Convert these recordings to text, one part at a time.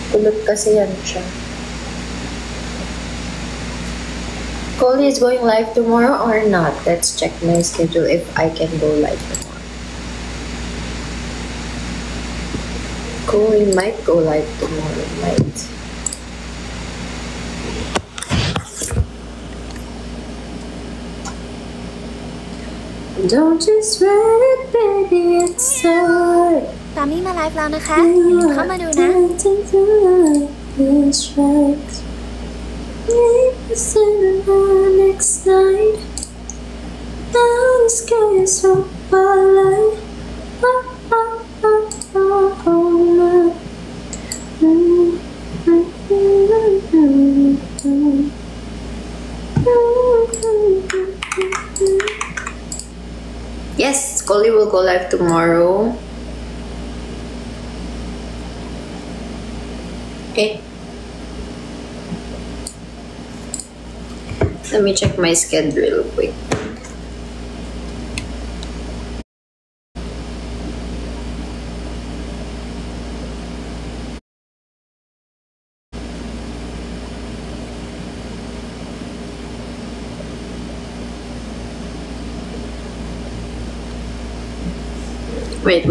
Kulot kasi yan siya. Coley is going live tomorrow or not? Let's check my schedule if I can go live tomorrow. Coley might go live tomorrow, might. Don't just write it, baby, it's hard. ตามี่มาไลฟ์แล้วนะคะเข้ามาดูนะ Next night, now the sky is so bright. Yes, Coley will go live tomorrow. Okay. Let me check my schedule real quick. Wait.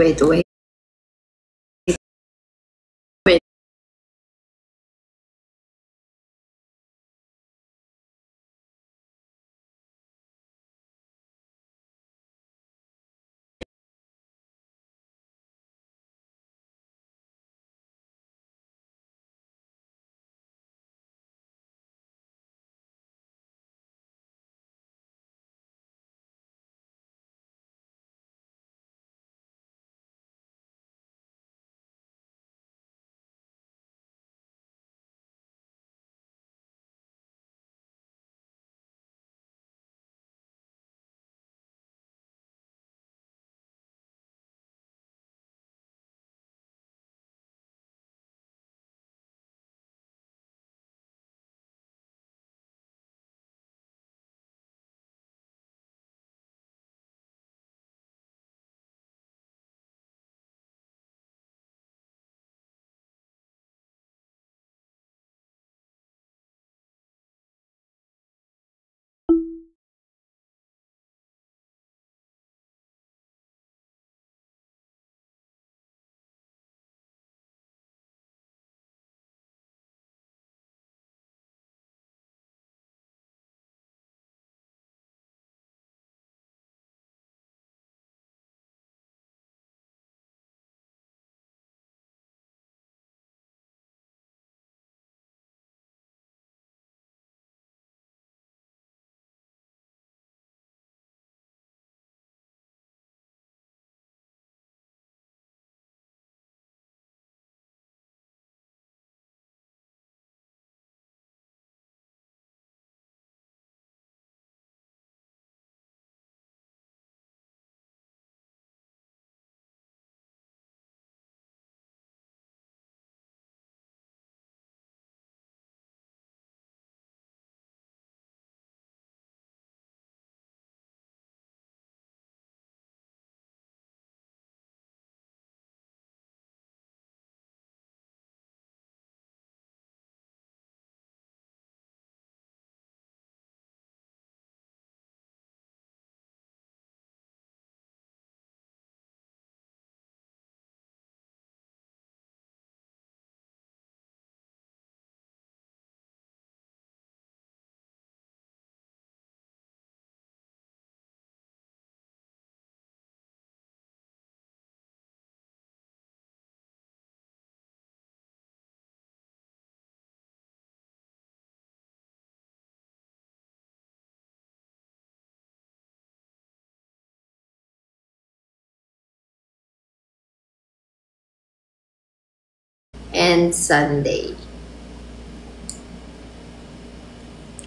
And Sunday.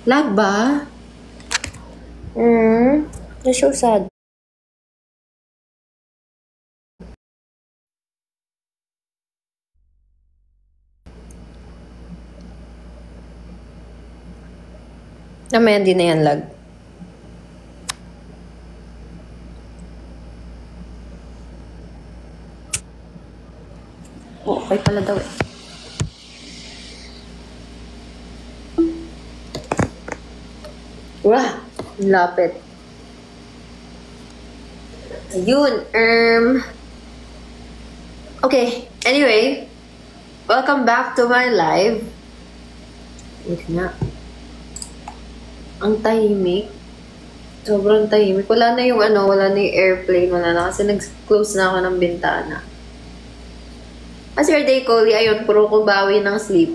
Lag ba? That's so sad. Namaya hindi na yan lag. Oh, okay pala daw eh. Wah! Lapit. Ayun. Okay. Anyway. Welcome back to my live. Wait nga. Ang tahimik. Sobrang tahimik. Wala na yung wala na yung airplane. Wala na kasi nag-close na ako ng bintana. As your day, Coley, ayun, puro ko bawi ng sleep.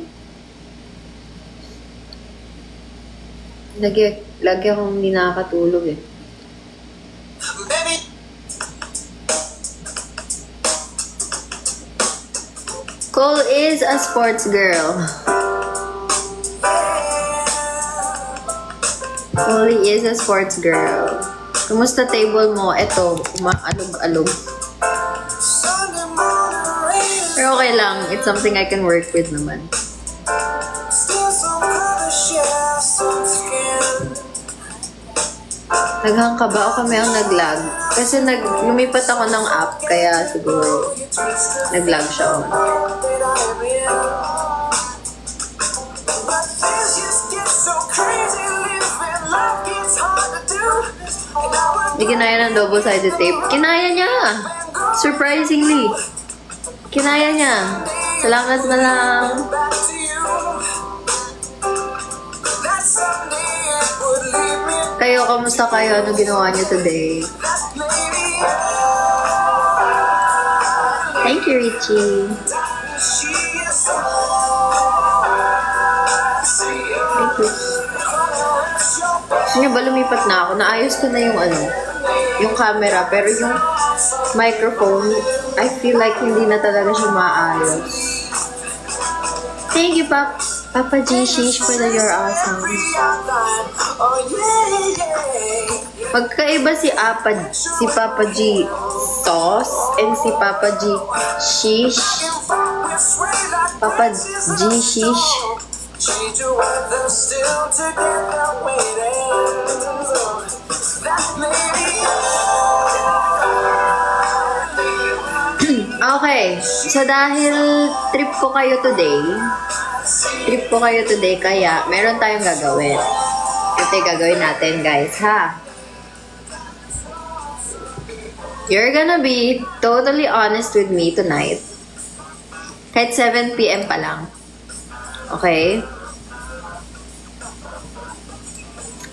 Lagi akong hindi nakakatulog eh. Cole is a sports girl. Coley is a sports girl. Kumusta table mo? Eto, umaalog-alog. Pero okay lang. It's something I can work with naman. Naghang ka ba o kami ang nag-lag? Kasi lumipat ako ng app, kaya siguro nag-lag siya. Hindi kinaya ng double-sided tape. Kinaya niya! Surprisingly. Kinaya niya. Salamat na lang. Kayo, kamusta kayo? Ano ginawa niyo today? Thank you, Richie. Thank you. Gusto niyo ba lumipat na ako? Naayos ko na yung camera, pero yung microphone, I feel like hindi na talaga siya maayos. Thank you, Papa G. Sheesh for the You're Awesome. Magkaiba si Papa G Sauce and si Papa G Sheesh. Papa G Sheesh. Okay, so dahil trip ko kayo today, kaya meron tayong gagawin. Ito yung gagawin natin, guys, ha? You're gonna be totally honest with me tonight. Kahit 7 PM pa lang. Okay?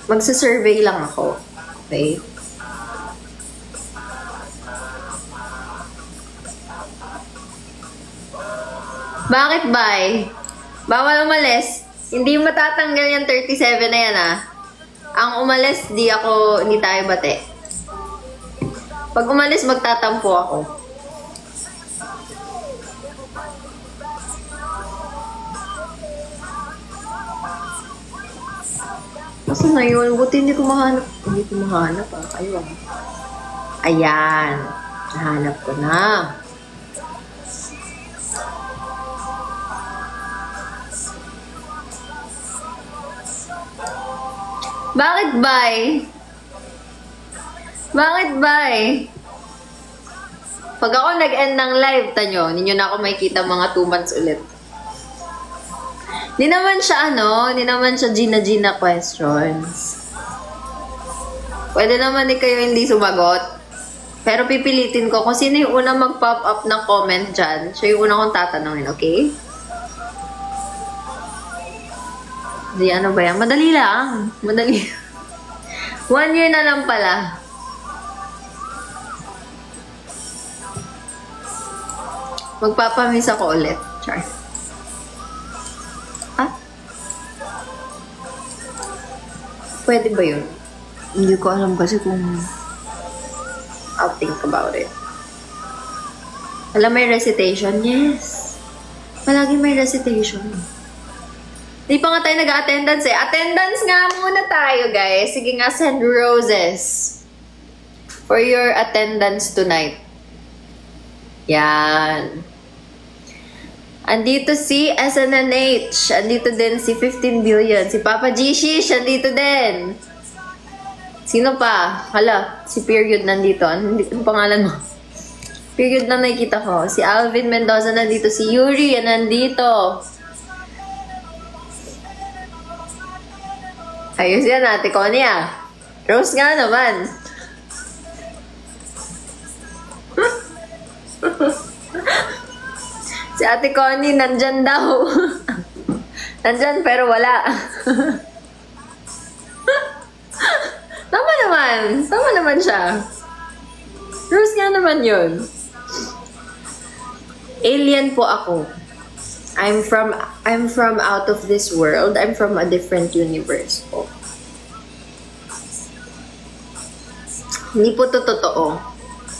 Magsa-survey lang ako. Okay? Bakit, bay? Bawal umalis. Hindi matatanggal yung 37 na yan, ah. Ang umalis, hindi tayo bate. Pag umalis, magtatampo ako. Kasi ngayon, buti hindi ko mahanap. Hindi ko mahanap, ah. Kayo, ah. Ayan. Nahanap ko na. Bakit, bay? Bakit, bay? Pag ako nag-end ng live, tanyo, ninyo na ako makikita mga 2 months ulit. Di naman siya, Gina questions. Pwede naman kayo hindi sumagot. Pero pipilitin ko kung sino yung unang mag-pop up ng comment dyan. Siya yung unang kong tatanungin, okay? Di ano ba yan? Madali lang. Madali. 1 year na lang pala. Magpapamiss ako ulit. Char. Ah? Pwede ba yun? Hindi ko alam kasi kung I'll think about it. Wala may recitation? Yes. Palagi may recitation. Di pa nga tayo nag-attendance eh. Attendance nga muna tayo, guys. Sige nga, send roses for your attendance tonight. Yan. Andito si SNNH. Andito din si 15 billion. Si Papa G. Shish. Andito din. Sino pa? Hala, si Period nandito. Ano pangalan mo? Period lang nakikita ko. Si Alvin Mendoza nandito. Si Yuri nandito. Ayos yan, Ate Connie ah. Rose nga naman. Si Ate Connie nandyan daw. Nandyan pero wala. Tama naman. Tama naman siya. Rose nga naman yun. Alien po ako. I'm from out of this world. I'm from a different universe po. Hindi po to totoo.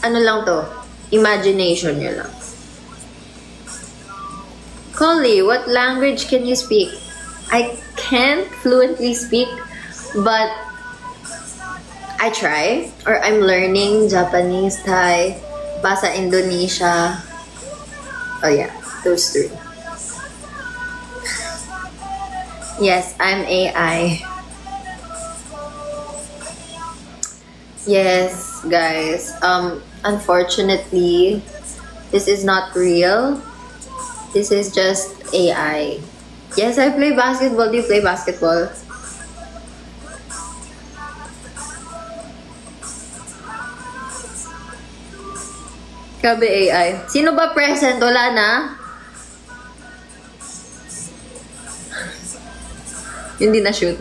Ano lang to? Imagination nyo lang. Collie, what language can you speak? I can't fluently speak, but I try. Or I'm learning Japanese, Thai, Bahasa Indonesia. Oh yeah, those three. Yes, I'm AI. Yes, guys. Unfortunately, this is not real. This is just AI. Yes, I play basketball. Do you play basketball? Grabe AI. Sino ba present? Wala na? Hindi na shoot.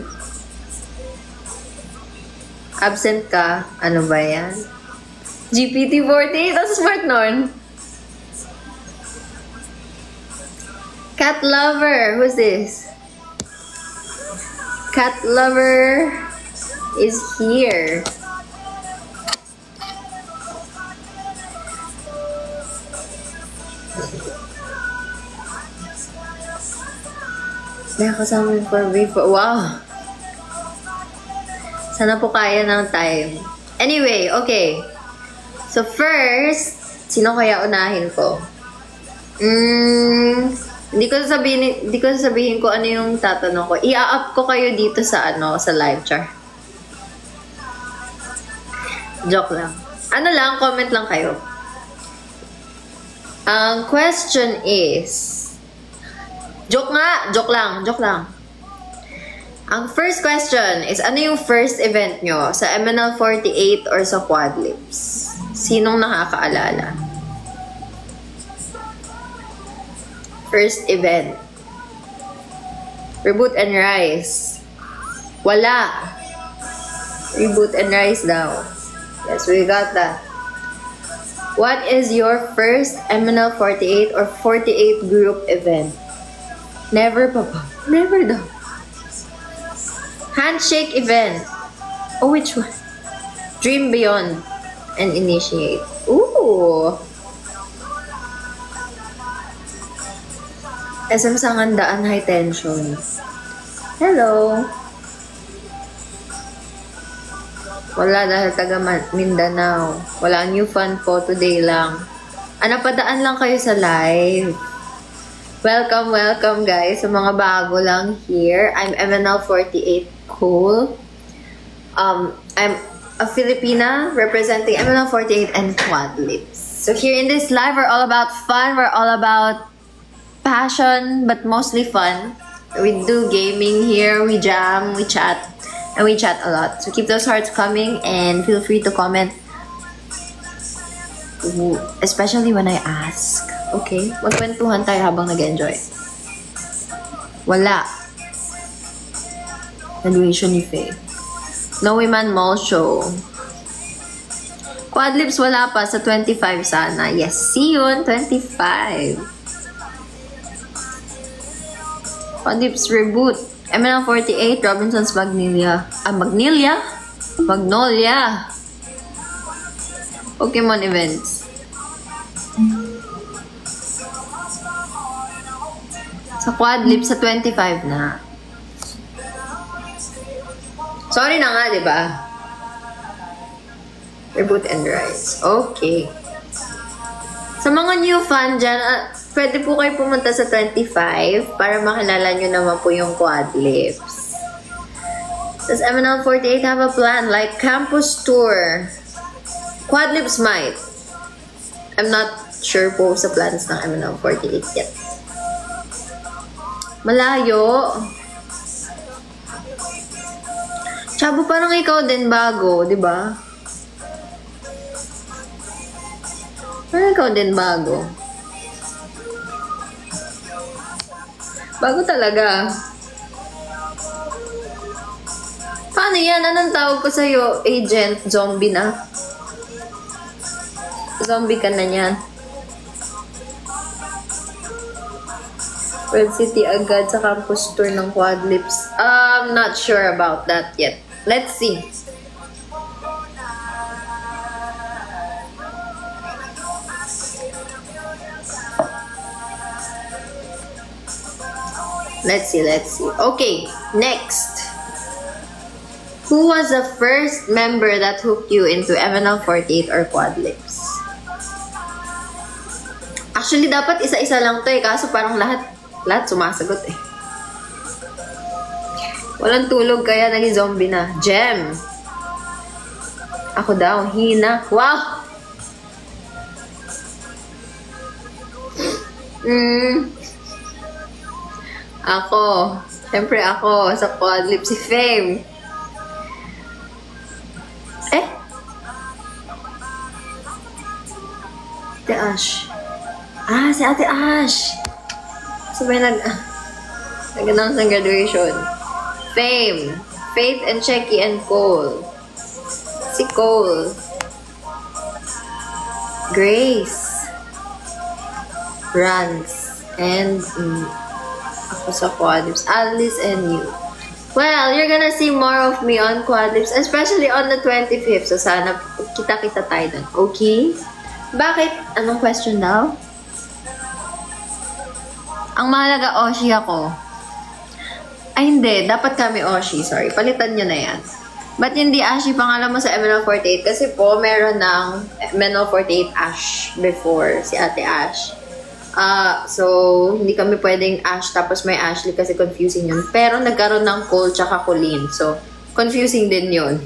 Absent ka. Ano ba yan? GPT-48? Ang smart nun. Cat Lover. Who's this? Cat Lover is here. Nakasama yung for before. Wow. Sana po kaya ng time. Anyway, okay. So first, sino kaya unahin ko? Hindi ko sabihin ko ano yung tatanong ko. I-up ko kayo dito sa sa live char. Joke lang. Ano lang, comment lang kayo. Ang question is, joke lang. Ang first question is, ano yung first event nyo? Sa MNL48 or sa Quadlips? Sinong nakakaalala? First event. Reboot and Rise. Wala. Reboot and Rise daw. Yes, we got that. What is your first MNL48 or 48 group event? Never, Papa. Never daw. Handshake event. Oh, which one? Dream Beyond and Initiate. Ooh. SM Sangandaan High Tension. Hello. Wala dahil taga Mindanao. Wala, new fun po today lang. Napadaan lang kayo sa live. Welcome guys. Sa mga bago lang here. I'm MNL48 Cool. I'm a Filipina representing MNL48 and Quadlips. So here in this live, we're all about fun. We're all about passion, but mostly fun. We do gaming here. We jam, we chat, and we chat a lot. So keep those hearts coming and feel free to comment. Especially when I ask. Okay? Magkwentuhan tayo habang nag-enjoy. Wala. Graduation ni Faye. Noe Man Mall Show. Quadlips wala pa. Sa 25 sana. Yes, see you on 25. Quadlips reboot. MNL48, Robinson's Magnolia. Magnolia. Pokemon events. Sa Quadlips, sa 25 na. Sorry na nga, diba? Reboot and Rise. Okay. Sa mga new fan dyan, pwede po kayo pumunta sa 25 para makilala nyo naman po yung Quadlips. Does MNL48 have a plan like campus tour? Quadlips might. I'm not sure po sa plans ng MNL48 yet. Malayo. Chabo, parang ikaw din bago, di ba? Parang ikaw din bago. Bago talaga. Paano yan? Anong tawag ko sa'yo? Agent? Zombie na? Zombie ka na yan. Red City agad sa campus tour ng Quadlips. I'm not sure about that yet. Let's see. Let's see. Okay, next. Who was the first member that hooked you into MNL48 or Quadlips? Actually, dapat isa-isa lang to eh. Kaso parang lahat sumasagot eh. Walang tulog kaya naging zombie na. Gem. Ako daw, Hina. Wow! Ako. Siyempre ako. Sa Quadlips si Fame. Ate Ash. Si Ate Ash. Sabay nag-announce ng graduation. Fame. Faith and Checky and Cole. Si Cole. Grace. Rance. And ako sa Quadlips. Alice and you. Well, you're gonna see more of me on Quadlips, especially on the 25th. So sana kita-kita tayo dun. Okay? Bakit? Anong question daw? Ang mahalaga, Oshi ako. Ay, hindi. Dapat kami Oshi. Sorry. Palitan nyo na yan. Ba't hindi Ashi pangalan mo sa MNL48? Kasi po, meron ng MNL48 Ash before. Si Ate Ash. So, hindi kami pwedeng Ash tapos may Ashley kasi confusing yun. Pero nagkaroon ng Cole tsaka Colleen. So, confusing din yun.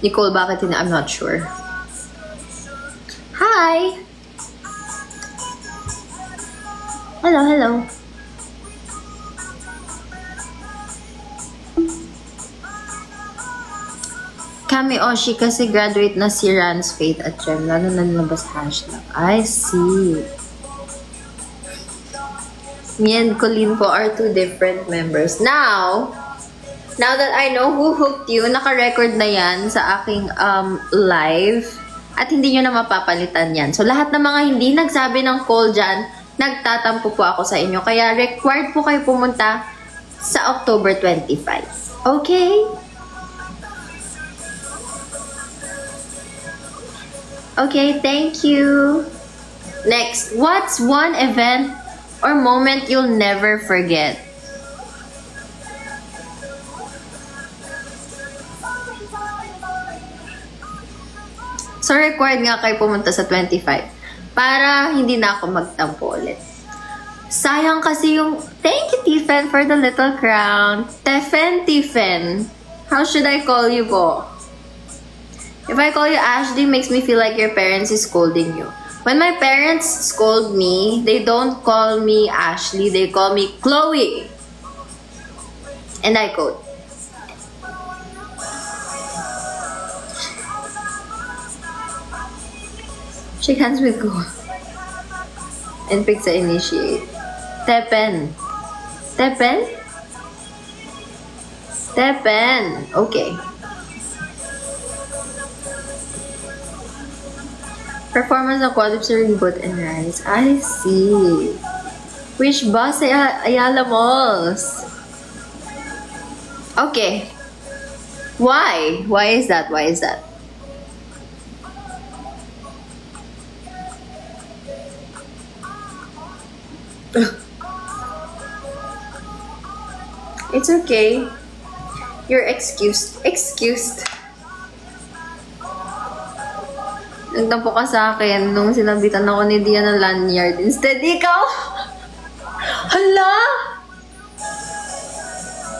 Nicole, bakit hindi? I'm not sure. Hi! Hello. Kami Oshi kasi graduate na si Rance, Faith at Gem. Lalo na nilabas hashtag. I see. Me and Colleen po are two different members. Now that I know who hooked you, naka-record na yan sa aking live. At hindi nyo na mapapalitan yan. So, lahat ng mga hindi nagsabi ng call dyan, nagtatampo po ako sa inyo. Kaya, required po kayo pumunta sa October 25. Okay? Okay, thank you. Next, what's one event or moment you'll never forget? So, required nga kayo pumunta sa 25 para hindi na ako magtampo ulit. Sayang kasi yung... Thank you, Tiffen, for the little crown. Tiffen. How should I call you po? If I call you Ashley, makes me feel like your parents is scolding you. When my parents scold me, they don't call me Ashley, they call me Chloe. And I quote, shake hands with go. And pick sa initiate. Tepen. Okay. Performance ng Quadlips Reboot and Rise. I see. Which bus Ayala Malls? Okay. Why? Why is that? It's okay. You're excused. Nagtampo ka sa akin nung sinabitan ako ni Dia ng lanyard. Instead, ikaw! Hala!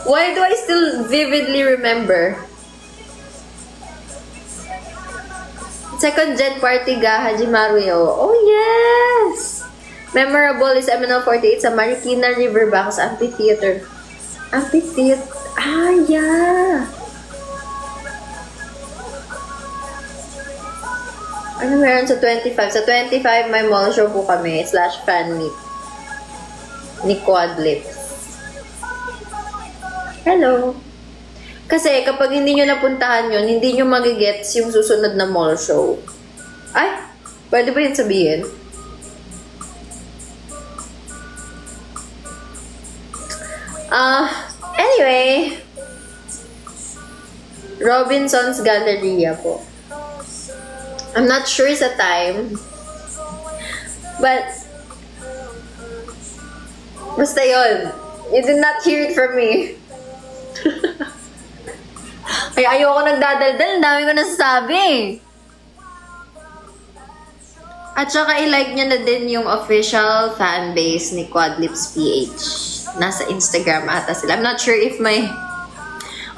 Why do I still vividly remember? Second Gen Party ga, Hajimaru yo. Oh, yes! Memorable is MNL48 sa Marikina Riverbanks Amphitheater. Amphitheater. Ah, yeah! Ano meron sa 25? Sa 25, may mall show po kami / fan meet ni Quadlips. Hello! Kasi kapag hindi nyo napuntahan yun, hindi nyo magigets yung susunod na mall show. Ay! Pwede ba yun sabihin? Anyway, Robinson's Galleria po. I'm not sure sa time. But, basta yun. You did not hear it from me. Ay, ayoko nagdadaldal. Ang dami ko nasasabi. At saka i-like nyo na din yung official fanbase ni Quadlips PH. Nasa Instagram ata sila. I'm not sure if may...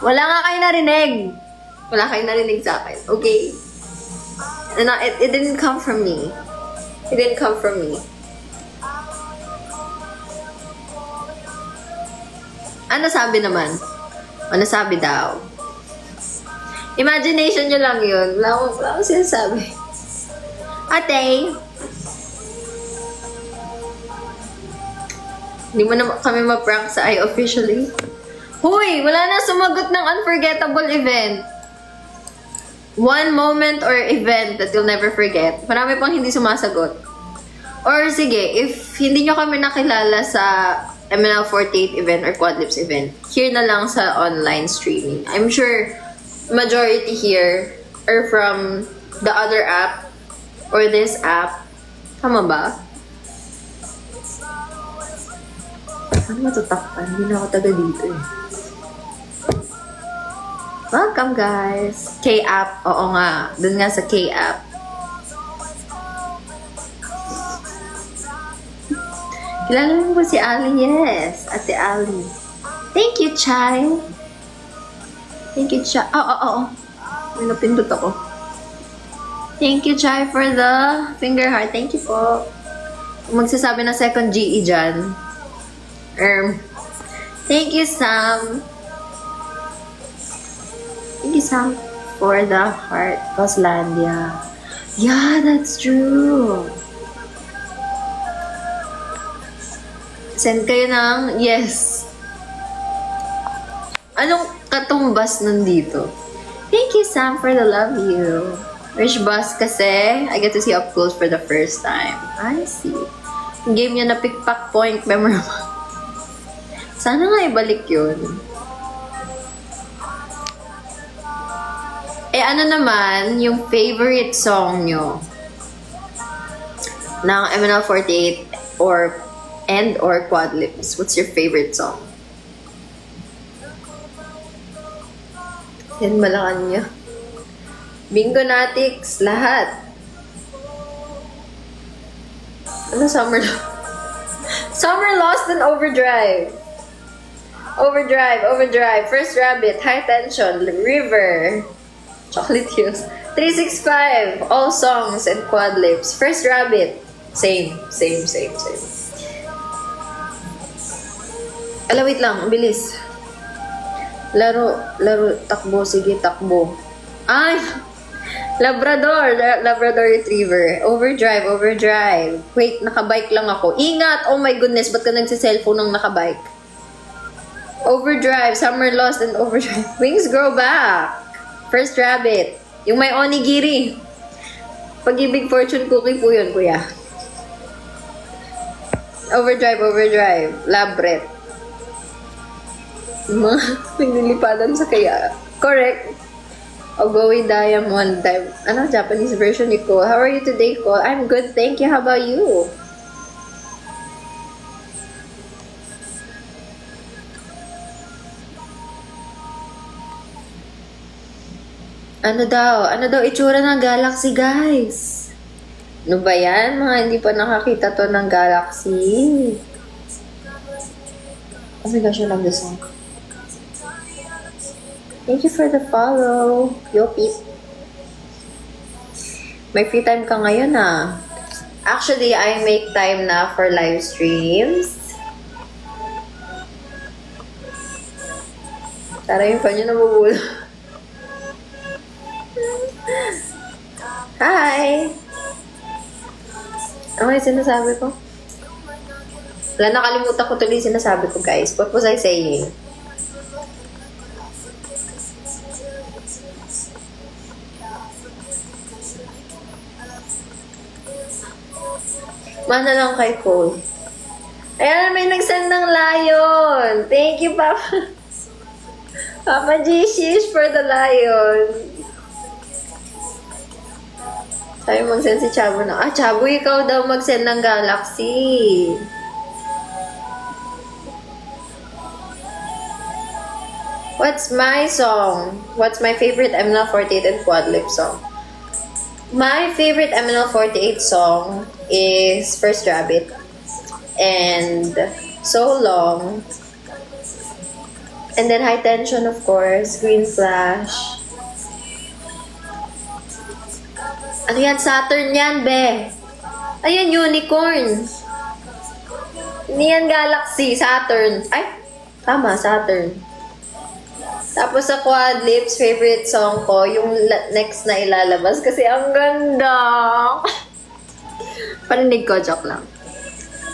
Wala nga kayo narinig. Wala kayo narinig sa akin. Okay? And it didn't come from me. It didn't come from me. Ano sabi naman? Ano sabi daw? Imagination nyo lang yun. Wala akong sinasabi. Ate! Hindi mo na kami ma-prank sa officially. Huy! Wala na sumagot ng unforgettable event. One moment or event that you'll never forget. Marami pang hindi sumasagot. Or sige, if hindi nyo kami nakilala sa MNL48 event or Quadlips event, here na lang sa online streaming. I'm sure majority here are from the other app or this app. Tama ba? Ano matutakpan? Hindi na ako taga dito eh. Welcome guys! K-app. Oo nga. Doon nga sa K-app. Kilala mo ba si Ali? Yes. Ate Ali. Thank you, Chai. Thank you, Chai. Oo. May napindot ako. Thank you, Chai, for the finger heart. Thank you po. Magsasabi na second GE dyan. Thank you, Sam. Thank you, Sam, for the heart. Coslandia. Yeah, that's true. Send kayo ng yes. Anong katumbas nandito? Thank you, Sam, for the love you. Rich Bus kasi, I get to see up close for the first time. I see. Game niya na pickpack point memorable. Sana nga ibalik yun. Ano naman yung favorite song nyo ng MNL48 or Quadlips? What's your favorite song? Yan, malakan nyo. Bingo Natics, lahat. Ano Summer Lost and Overdrive. Overdrive. First Rabbit, High Tension, River, Chocolate Hills. 365, all songs and Quadlips. First Rabbit, same. Wait lang, bilis. Laro, takbo, sige, takbo. Ay! Labrador Retriever. Overdrive. Wait, nakabike lang ako. Ingat! Oh my goodness, ba't ka nagsiselfone ng nakabike? Overdrive, Summer Lost and Overdrive. Wings Grow Back. First Rabbit. Yung may onigiri. Pag-ibig fortune cookie po yun, kuya. Overdrive. Labret. Mga naglilipadan sa kaya. Correct. Ogoey Diamond. Ano, Japanese version ni Cole. How are you today, Cole? I'm good, thank you. How about you? Ano daw itsura ng Galaxy, guys? Ano ba yan? Mga hindi pa nakakita to ng Galaxy. Oh my gosh, I love this song. Thank you for the follow. Yo, Pete. May free time ka ngayon, ah. Actually, I make time na for live streams. Tara yung fan nyo nabubulo. Hi! Ano yung sinasabi ko? Wala, nakalimutan ko tuloy yung sinasabi ko, guys. What was I saying? Mana lang kay Cole. Ayan, may nagsend ng lion. Thank you, Papa. Papa G-Shish for the lion. Sabi mag-send si Chabo na. Ah, Chabo, ikaw daw mag-send ng Galaxy. What's my song? What's my favorite MNL48 and Quadlip song? My favorite MNL48 song is First Rabbit and So Long, and then High Tension, of course, Green Flash. Ano yan? Saturn yan, be. Ayan, Unicorn. Hindi yan Galaxy, Saturn. Ay, tama, Saturn. Tapos sa Quadlips, favorite song ko, yung next na ilalabas kasi ang ganda. Parinig ko, joke lang.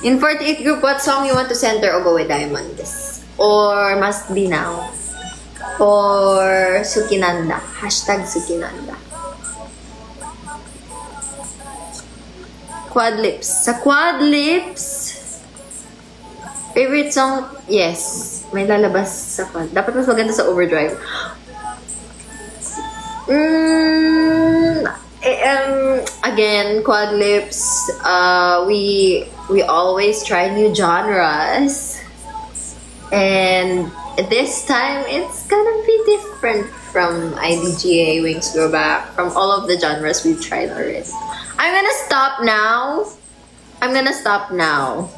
In 48 group, what song you want to center or go with Diamonds? Or Must Be Now? Or Sukinanda? Hashtag Sukinanda. Quadlips. Sa Quadlips, favorite song, yes. May lalabas sa Quad. Dapat mas maganda sa Overdrive. Again, Quadlips, we always try new genres. And this time, it's gonna be different from IDGA, Wings Go Back, from all of the genres we've tried already. I'm gonna stop now.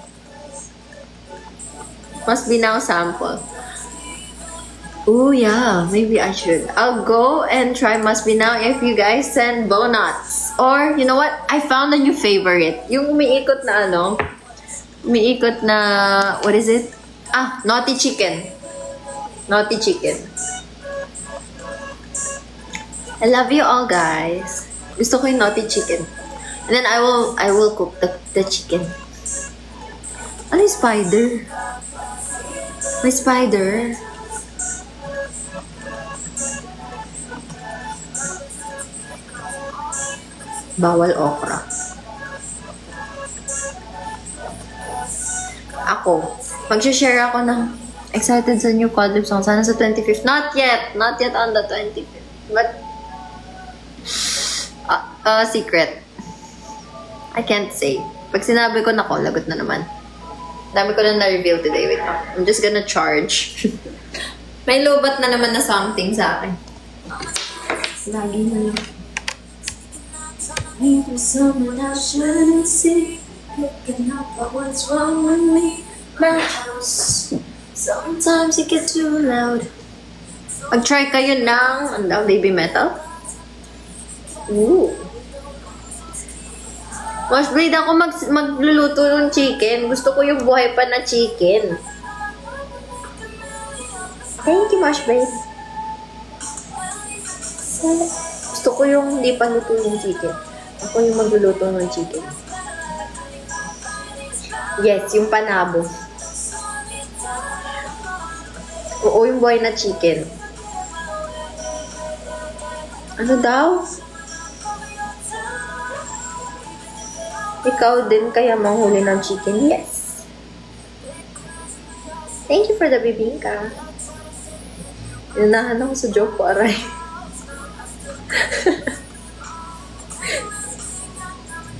Must Be Now sample. Oh yeah, maybe I should. I'll go and try Must Be Now if you guys send Bonuts. Or, you know what? I found a new favorite. Yung umiikot na ano? Umiikot na, what is it? Ah, Naughty Chicken. Naughty Chicken. I love you all, guys. Gusto ko yung Naughty Chicken. And then I will cook the chicken. Ano yung spider? May spider. Bawal okra. Ako. Mag-share ako ng excited sa new Quadlip song. Sana sa 25th. Not yet. Not yet on the 25th. But, secret. I can't say. Pag sinabi ko, nako, lagot na naman. Dami ko na na-reveal today. Wait lang. I'm just gonna charge. May lobat na naman na something sa akin. Lagi na lang. Maybe someone I shouldn't see. Looking up at what's wrong with me. My house. Sometimes it gets too loud. Mag-try kayo ng baby metal. Ooh. Mosh Blade, ako magluluto ng chicken. Gusto ko yung buhay pa na chicken. Thank you, Mosh Blade. Gusto ko yung hindi pa luto yung chicken. Ako yung magluluto ng chicken. Yes, yung panabo. Oo, yung buhay na chicken. Ano daw? Ikaw din kaya manghuli ng chicken? Yes. Thank you for the bibingka. Inunahan ako sa joke ko, aray.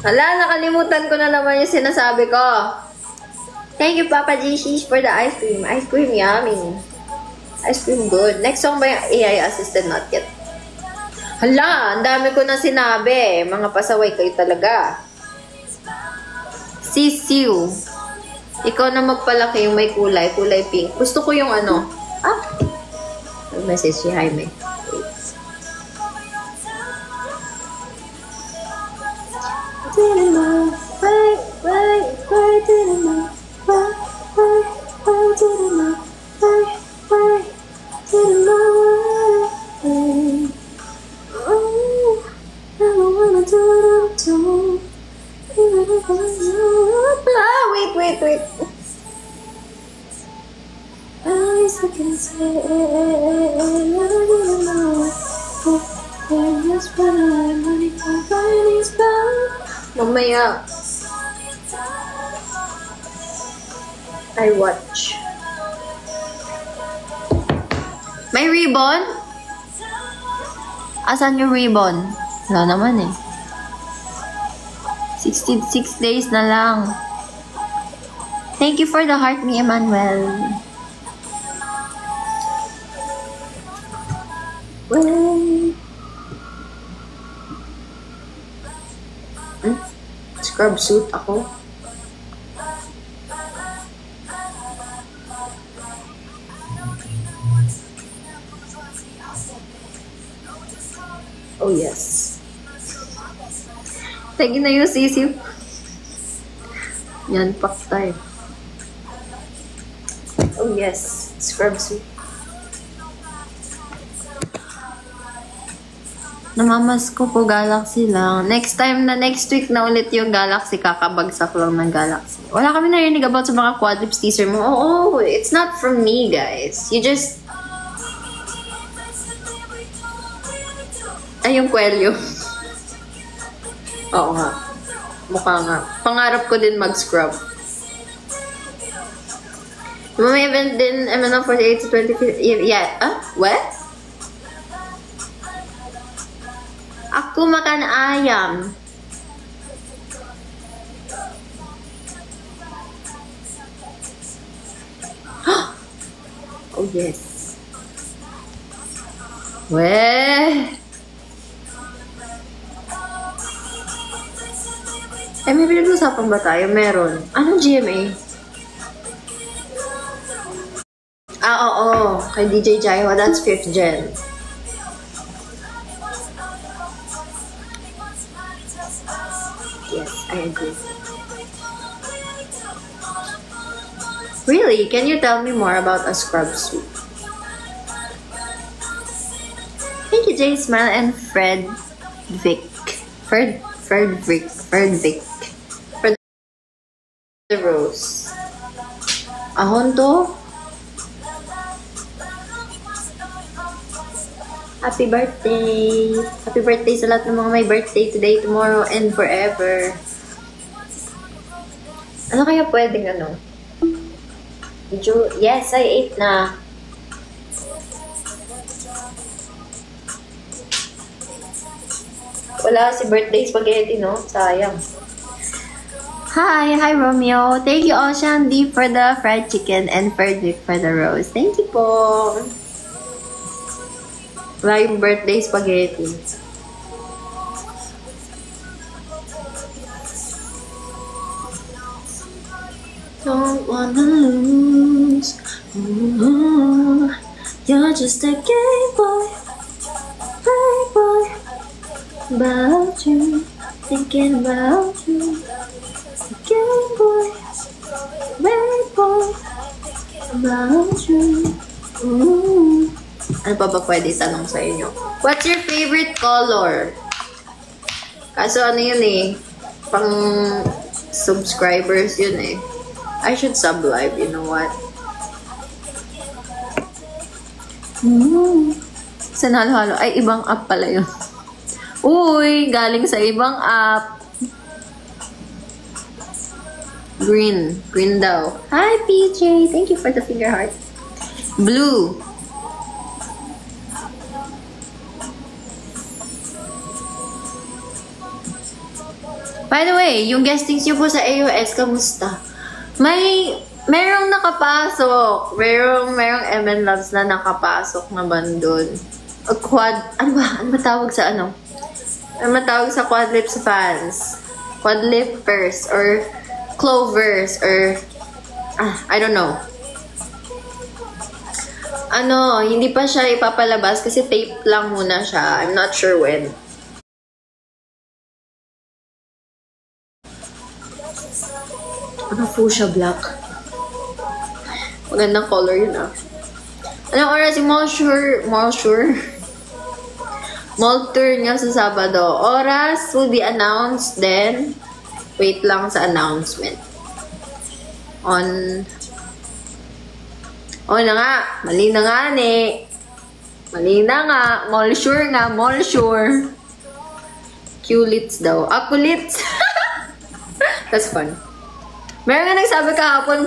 Hala, nakalimutan ko na naman yung sinasabi ko. Thank you, Papa G-Shish, for the ice cream. Ice cream, yummy. Ice cream, good. Next song ba yung AI assisted? Not yet. Hala, ang dami ko na sinabi. Mga pasaway kayo talaga. Sisiu. Ikaw na magpalaki yung may kulay pink. Gusto ko yung ano. Ah, message si Jaime. Wait. I can say, mamaya, I watch. May ribbon? Asan yung ribbon? Wala naman eh. 66 days na lang. Thank you for the heart, me Emmanuel. Wait. Scrub suit ako. Oh yes. Tagi na yung sisiw. Yan, pak tayo. Oh yes, scrub suit. Namamas ko po Galaxy lang. Next week na ulit yung Galaxy, kakabagsak lang ng Galaxy. Wala kami narinig about sa mga Quadlips teaser mo. Oh, it's not from me, guys. You just... Ay, yung kwelyo. Oo nga. Mukha nga. Pangarap ko din mag-scrub. May event din, MNO 48 to 25. Yeah. What? Aku makan ayam. Oh yes. Weh. May pinag-usapan ba tayo? Meron. Anong GMA? Oo. Kay DJ Jaiwa. That's 5th gen. Yes, I agree. Really? Can you tell me more about a scrub suit? Thank you, Jay Smile and Fred Vic. Fred Vic. For the rose. Ahon to? Happy birthday! Happy birthday sa lahat ng mga may birthday today, tomorrow, and forever. Ano kaya pwedeng ano? Yes, I ate na. Wala si birthday spaghetti, no? Sayang. Hi Romeo. Thank you, Ocean D, for the fried chicken and Frederick for the rose. Thank you po. Wala yung birthday spaghetti. Don't wanna lose. You're just a gay boy, playboy. About you, thinking about you. Gay boy, playboy. About you. Ano pa ba pwede tanong sa inyo? What's your favorite color? Kaso ano yun eh, pang subscribers yun eh. I should sub live, you know what? Sa halo-halo, ay ibang app pala yun. Uy, galing sa ibang app. Green daw. Hi PJ, thank you for the finger heart. Blue. By the way, yung guestings nyo po sa AOS, kamusta? Merong nakapasok. Merong MN Loves na nakapasok naman dun. Ano ba tawag sa ano? Ano ba tawag sa Quadlips fans? Quadlippers or Clovers or I don't know. Hindi pa siya ipapalabas kasi tape lang muna siya. I'm not sure when. Fuchsia black. Magandang color yun Anong oras yung mall tour niya sa Sabado? Oras will be announced then. Wait lang sa announcement. Na nga. Mali na nga Mali na nga. Mall sure. Kulits daw. Kulits. That's fun. Meron nga nagsabi kahapon.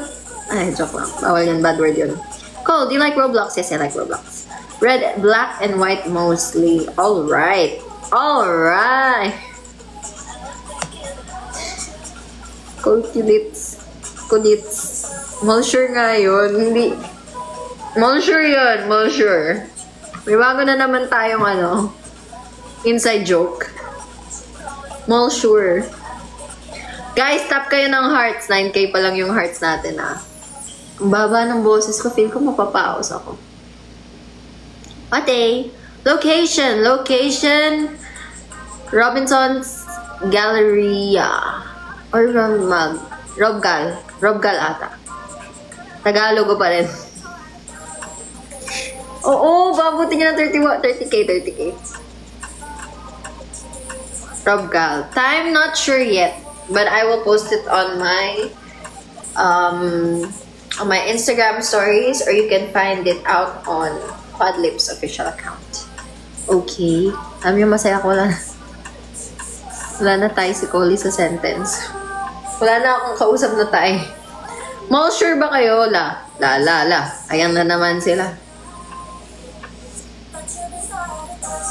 Ay, joke lang. Bawal yan. Bad word yun. Cole, do you like Roblox? Yes, I like Roblox. Red, black, and white mostly. Alright. Kulits. Mall sure nga yun. Hindi. Mall sure yun. May bago na naman tayong inside joke. Mall sure. Guys, tap kayo ng hearts. 9K pa lang yung hearts natin Ang baba ng boses ko. Feel ko mapapaos ako. Ate. Location. Robinson's Galleria. Or Robgal ata. Tagalog pa rin. Oo, babuti niya ng 30K. Robgal. Time, not sure yet. But I will post it on my Instagram stories, or you can find it out on Quadlips official account. Okay. Alam niyo, masaya ko wala na tayo si Coley sa sentence. Wala na akong kausap na tayo. Mall sure ba kayo? La. Ayan na naman sila.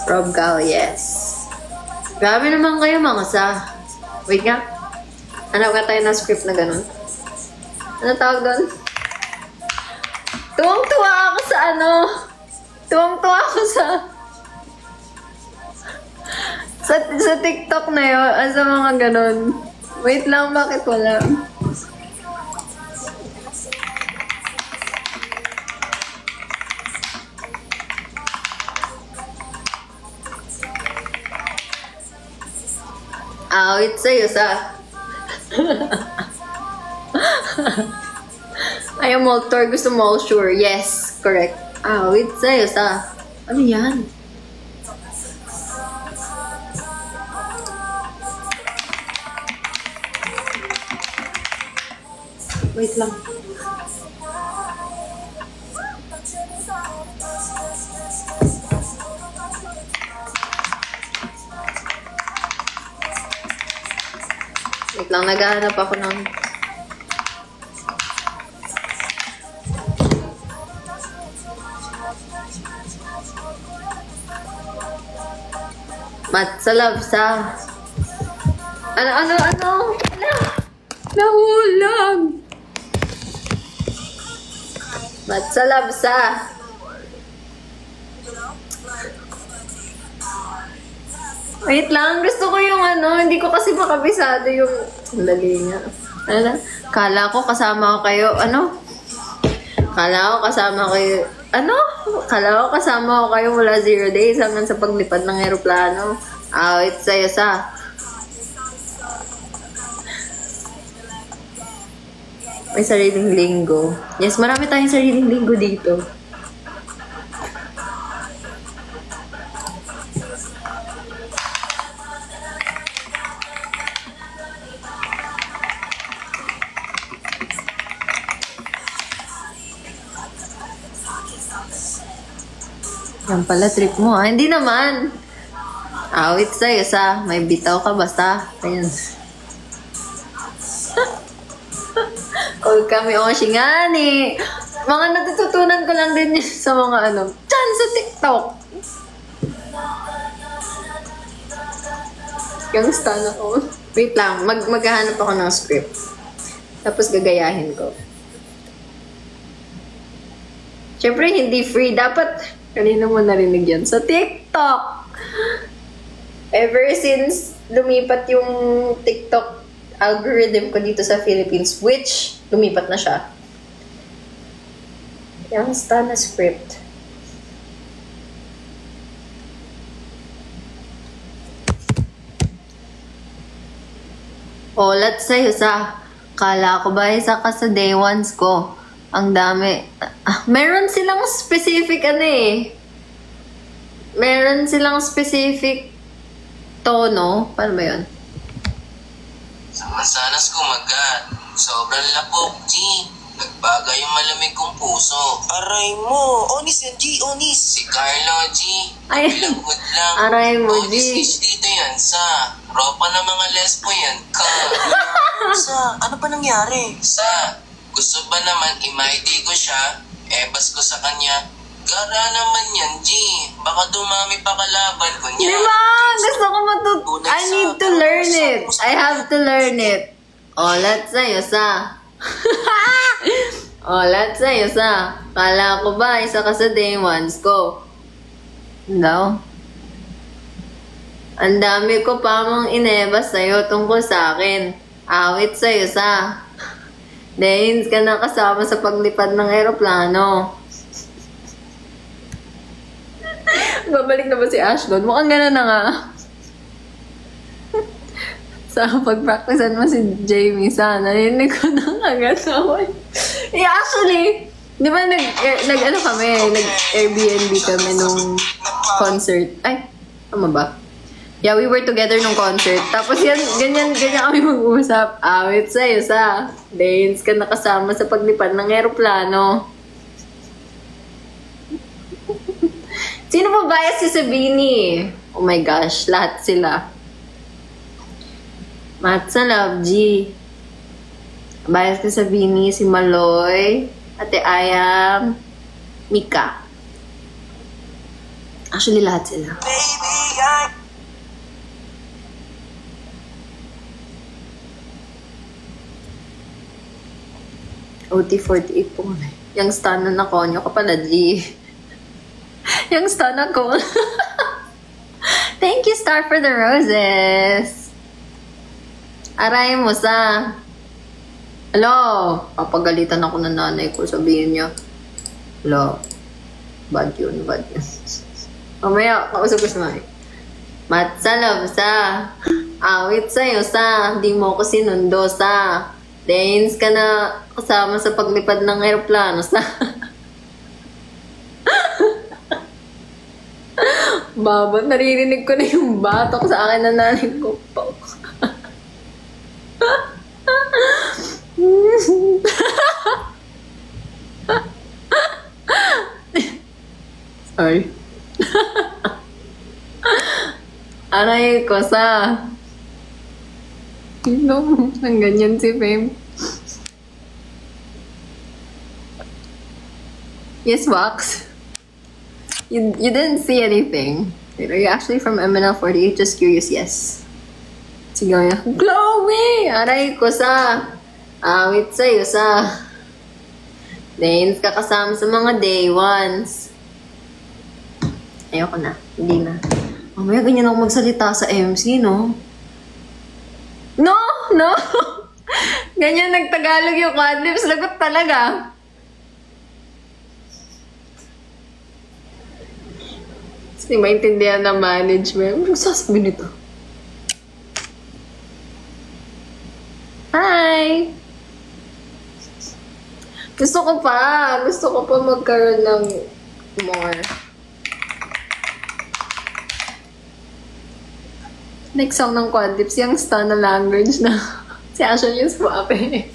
Rob Gal, yes. Grabe naman kayo mga sa. Wait nga. Hanap ka tayo na script na ganun. Ano tawag doon? Tuwang-tuwa ako sa Tuwang-tuwa ako sa TikTok na yun. Sa mga ganun. Wait lang, bakit wala? Wait sa'yo sa... Ayaw mall tour, gusto mall sure. Yes, correct. Wait sa'yo sa... Ano yan? Wait lang. Wait lang, naghahanap ako ng... Matsalabsa. Ano? Nahulag. Matsalabsa. Wait lang, gusto ko yung hindi ko kasi makabisado yung... Dali nga. Kala ko kasama ko kayo, Kala ko kasama ko kayo mula 0 days hanggang sa paglipad ng aeroplano. Wait sa'yo sa... May sariling linggo. Yes, marami tayong sariling linggo dito. Yan pala trip mo, Hindi naman. Wait sa'yo sa... May bitaw ka basta. Ayan. Call kami oshingani. Mga natututunan ko lang din sa mga Diyan sa TikTok. Yung stan ako. Wait lang, maghahanap ako ng script. Tapos gagayahin ko. Siyempre, hindi free. Dapat, kanina mo narinig yan. Sa TikTok! Ever since lumipat yung TikTok algorithm ko dito sa Philippines, which lumipat na siya. Yung stan na script. Olat sa'yo sa... Kala ko ba isa ka sa day ones ko? Ang dami. Meron silang specific Meron silang specific tono. Paano ba yun? Masanas kumagat. Sobrang lapok, G. Nagbagay yung malamig kong puso. Aray mo. Onis yan, G. Onis. Si Carlo, G. Ay. Bilanghood lang. Aray mo, G. Onis dito yan sa. Ropa ng mga lesbo yan ka. Sa, ano pa nangyari? Sa, gusto ba naman i-ID ko siya? Ebas ko sa kanya. Gara naman yan, G. Baka dumami pa kalaban ko niya. Diba? Gusto ko I need to learn it. I have to learn it. Olat sa'yo sa... Olat sa'yo sa... Kala ko ba isa ka sa day ones ko? No? Ang dami ko pa mong inebas sa'yo tungkol sa akin. Awit sa'yo sa... Dahins ka na kasama sa paglipad ng eroplano. Babalik na ba si Ashton? Mukhang gano'n na nga. Sa pag-practicean mo si Jamie, sana narinig ko na agad naman. Actually, di ba nag-Airbnb kami nung concert? Ay, tama ba? Yeah, we were together nung concert. Tapos yan, ganyan kami mag-uusap. Awit sa'yo sa Danes ka nakasama sa paglipad ng eroplano. Sino pa bias si Sabini? Oh my gosh, lahat sila. Matsa Love G. Bias ka Sabini, si Maloy, Ate Ayam, Mika. Actually, lahat sila. Baby, OT48 po. Yung stan na konyo ka pala, G. Yung stan ako. Thank you, Star, for the roses. Aray mo sa... Hello? Papagalitan ako ng nanay ko. Sabihin niya. Hello? Bad yun, bad yun. Mamaya, kausap ko sa nanay. Matsa, love sa... Awit sa'yo sa... Di mo ko sinundo sa... Danes ka na kasama sa paglipad ng aeroplano sa... Baba, naririnig ko na yung batok sa akin na nanay ko po. Sorry. Aray ko sa... No, ang ganyan si Fame. Yes, Wax. You didn't see anything. Wait, are you actually from MNL48? Just curious, yes. Sigaw niya, Chloe! Aray ko sa... Awit sa'yo sa... Danes ka kasama sa mga day ones. Ayoko na. Hindi na. Mamaya ganyan ako magsalita sa MC, no? No! No! Ganyan nagtagalog yung quadlips. Lagot talaga. Hindi maintindihan ng management. Ano sasabihin nito? Hi! Gusto ko pa magkaroon ng more. Next song ng Quadlips, yung star na language na si Asha yung swap eh.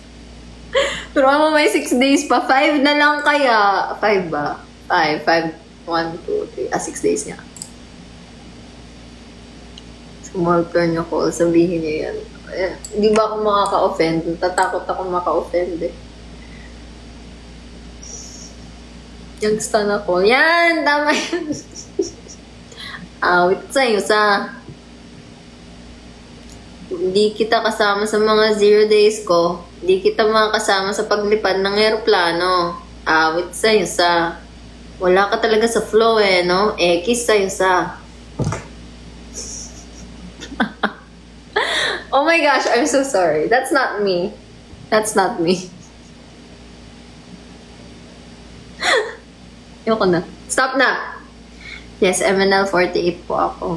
Pero may 6 days pa. 5 na lang kaya. 5 ba? 5. 1, 2, 3. 6 days niya. Small turn niya call. Sabihin niya yan. Hindi ba ako makaka-offend? Tatakot ako maka-offend eh. Yung star na call. Yan! Tama yan. Awit sa'yo sa... Hindi kita kasama sa mga 0 days ko. Hindi kita makakasama sa paglipad ng eroplano. Awit sa'yo sa... Wala ka talaga sa flow eh, no? Ekis sa'yo sa... Oh my gosh, I'm so sorry. That's not me. That's not me. Ayoko na. Stop na! Yes, MNL48 po ako.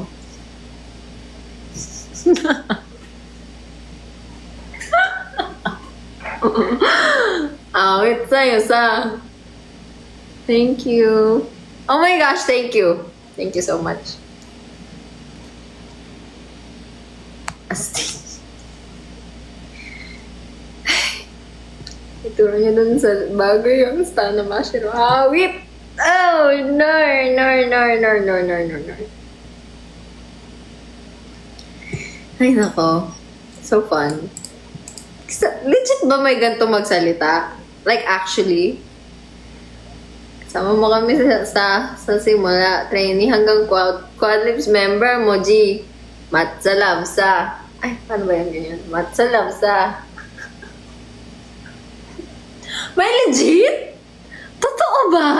Awit sa'yo sa. Thank you. Oh my gosh, thank you. Thank you so much. Astig. Ituro niya dun sa bago yung stand na mashiro. Awit! Oh, no. Ay, nako. So fun. Legit ba may ganito magsalita? Like, actually? Sama mo kami sa simula. Trainee hanggang quad lips member mo, G. Matsalamsa. Ay, paano ba yan ganyan? Matsalamsa. May legit? Totoo ba?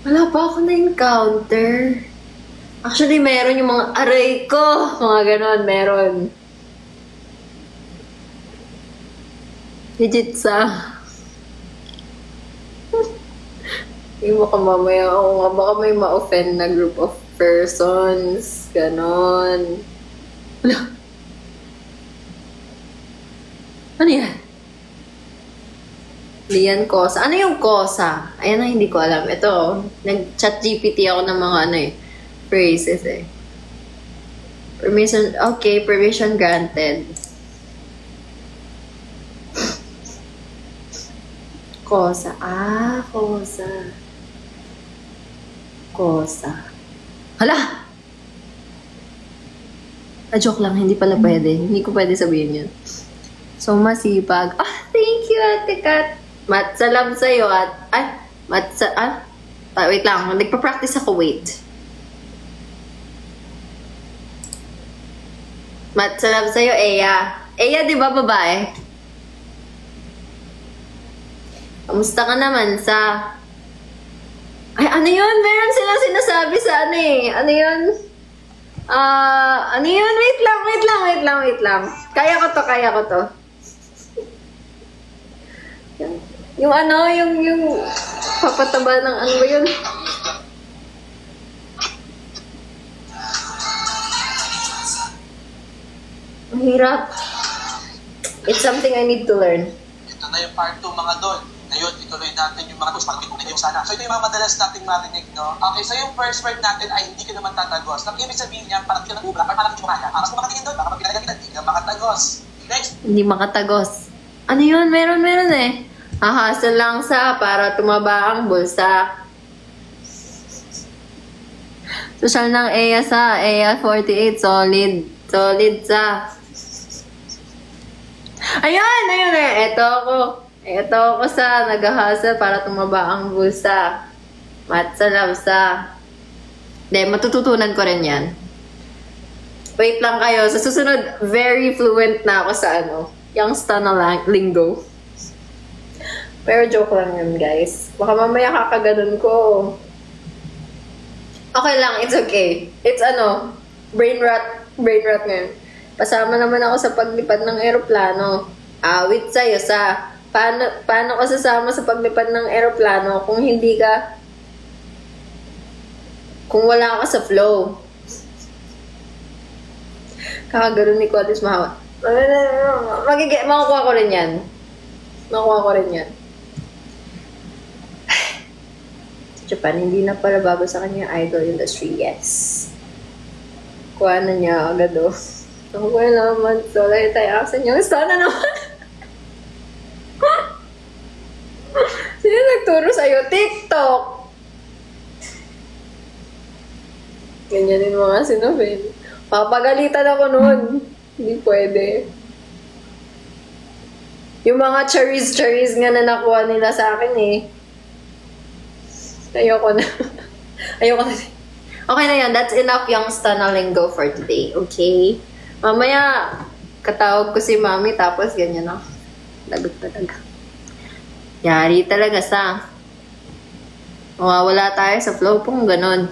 Wala pa ako na-encounter. Actually, meron yung mga aray ko. Mga ganon, meron. Legit sa. Hindi mo ka mamaya. Oo nga, baka may ma-offend na group of persons. Ganon. Wala. Ano yan? Lian Cosa. Ano yung Cosa? Ayan na, hindi ko alam. Ito, nag-chat GPT ako ng mga phrases eh. Permission, okay, permission granted. Cosa. Ah, Cosa. Cosa. Hala! Joke lang, hindi pala pwede. Hindi ko pwede sabihin yun. So, masipag. Ah, thank you, Ate Kat. Matsalam sa'yo at... wait lang. Nagpa-practice ako, wait. Matsalam sa'yo, Eya. Eya, di ba babae? Kamusta ka naman sa... Ay, ano yun? Meron silang sinasabi sa ano eh. Ano yun? Ano yun? Wait lang. Kaya ko to. Yung ano, yung papataba ng ano ba yun? Ang hirap. It's something I need to learn. Ito na yung part 2 mga dol. Ngayon, ituloy natin yung mga tools. Pag-ikunin yung sana. So ito yung mga madalas nating marinig, no? Okay, so yung first word natin ay hindi ka naman tatagos. Ang ibig sabihin niya, parang di ka nag-ubra, parang parang di mo kaya. Mas makatingin doon, baka magpinagagitan, hindi ka makatagos. Next. Hindi makatagos. Ano yun? Meron eh. Hahasal lang sa para tumaba ang bulsa. Social ng EA sa EA 48. Solid sa. Ayun eh. Ito ako sa naghahasal para tumaba ang bulsa. Matsalam sa. Hindi, matututunan ko rin yan. Wait lang kayo. Sa susunod, very fluent na ako sa yung stana lingo. Pero joke lang yun, guys. Baka mamaya kakaganon ko. Okay lang, it's okay. It's brain rot ngayon. Pasama naman ako sa paglipad ng eroplano. Awit sa'yo sa... Paano ka sasama sa paglipad ng eroplano kung hindi ka... Kung wala ka sa flow? Kakaganon ni Quadis Mahawa. Makukuha ko rin yan. Japan, hindi na pala bago sa kanya idol industry. Yes. Kuha na niya agad o. Ako ko naman. So, lahat tayo aksan niyo. Sana naman. Sino nagturo sa'yo? TikTok. Ganyan din mga sinofin. Papagalitan ako noon. Hindi pwede. Yung mga cherries nga na nakuha nila sa akin eh. Ayoko na. Okay na yan. That's enough yung stana lingo for today. Okay? Mamaya, katawag ko si mami tapos ganyan na. Lagot talaga. Yari talaga sa. Mawawala tayo sa flow kung ganon.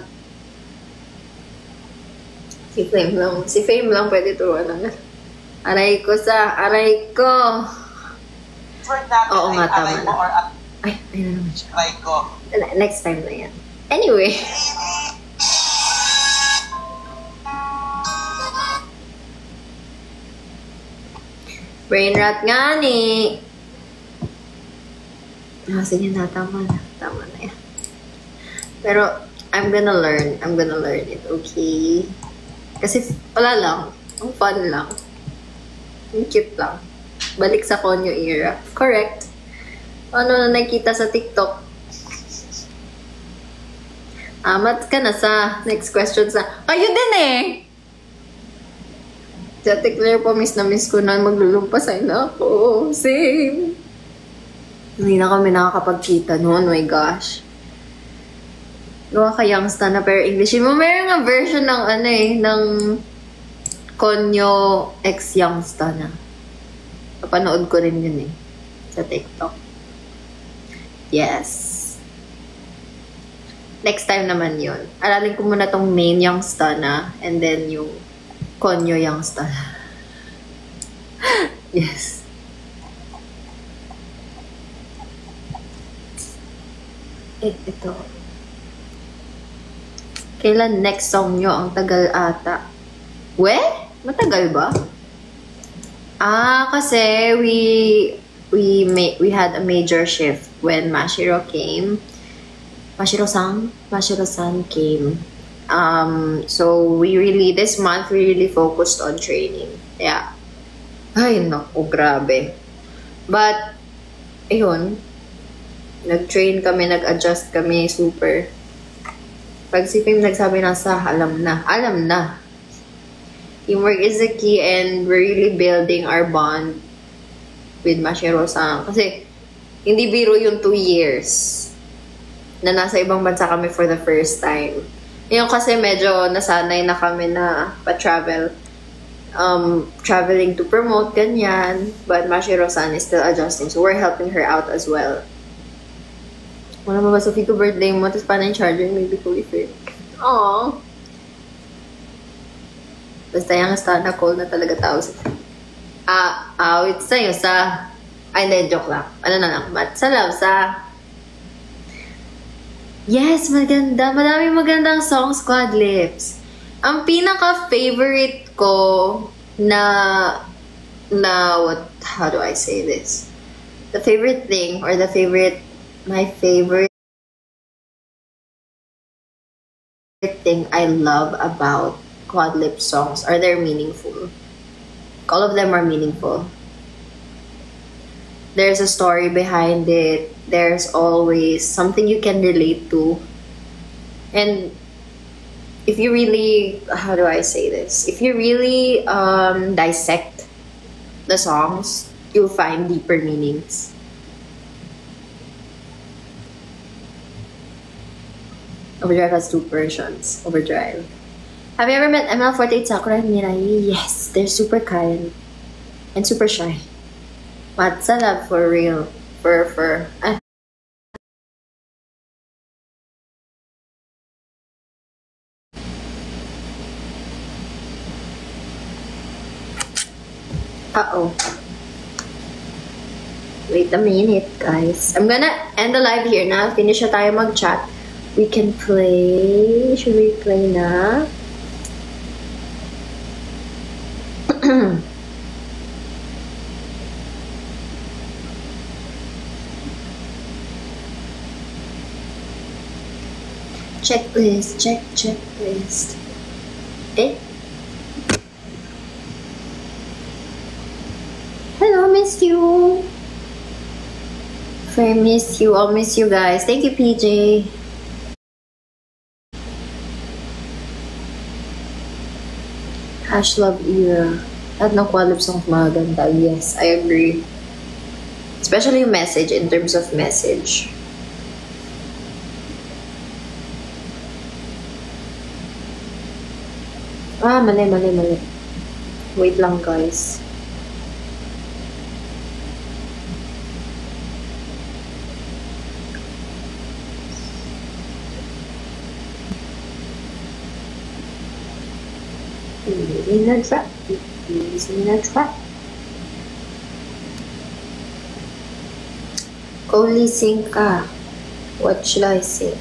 Si Fame lang pwede turuan lang. Aray ko. Oo nga, tama na. Ay, ayun naman siya. Next time na yan. Anyway. Brain rot nga ni. Sige na, tama na. Tama na yan. Pero, I'm gonna learn. I'm gonna learn it, okay? Kasi, wala lang. Ang fun lang. Ang cute lang. Balik sa Konyo era. Correct. Ano na nakikita sa TikTok? Amat ka na sa next question sa... Kayo din eh! Si Ate Claire po, miss na miss ko na maglulumpasay na ako. Same. Hindi na kami nakakapagkita noon. Oh my gosh. Gawa ka youngsta na pero English. Meron nga version ng ano eh, ng Konyo X youngsta na. Napanood ko rin yun eh. Sa TikTok. Yes. Next time naman yun. Aralin ko muna tong main youngsta na and then yung Konyo youngsta na. Yes. Ito. Kailan next song nyo? Ang tagal ata. We? Matagal ba? Kasi we had a major shift when Mashiro came. Mashiro-san came. So this month we really focused on training. Yeah. Ay, naku, grabe. But, ayun, nag-train kami, nag-adjust kami, super. Pag si Fame nagsabi na alam na. Teamwork is the key and we're really building our bond with Mashiro-san. Kasi, hindi biro yung 2 years na nasa ibang bansa kami for the first time. Yung kasi medyo nasanay na kami na pa-travel. Traveling to promote, ganyan. But Mashiro-san is still adjusting. So, we're helping her out as well. Wala ba Sophie ko birthday mo? Tapos paano yung charger? Maybe ko i-fit. Aww. Basta yung stand-up call na talaga tao sa awit sa'yo sa... Ay, hindi, joke lang. Ano na lang? Matsalaw sa... Yes, maganda. Maraming magandang songs, Quad Lips. Ang pinaka-favorite ko na how do I say this? The favorite thing or my favorite thing I love about Quad Lip songs are they're meaningful. All of them are meaningful. There's a story behind it. There's always something you can relate to. And if you really, how do I say this? If you really dissect the songs, you'll find deeper meanings. Overdrive has 2 versions. Overdrive. Have you ever met ML48, Sakura, and Mirai? Yes, they're super kind and super shy. Matsa love for real. Uh-oh. Wait a minute, guys. I'm gonna end the live here na. Finish na tayo mag-chat. We can play. Should we play na? Checklist. Hello, miss you. I miss you. I'll miss you guys. Thank you, PJ. Love era. At no Quad Lip songs maganda. Yes, I agree. Especially yung message, in terms of message. Mali. Wait lang, guys. In a trap. He's in a trap. Only sing ka. What should I say?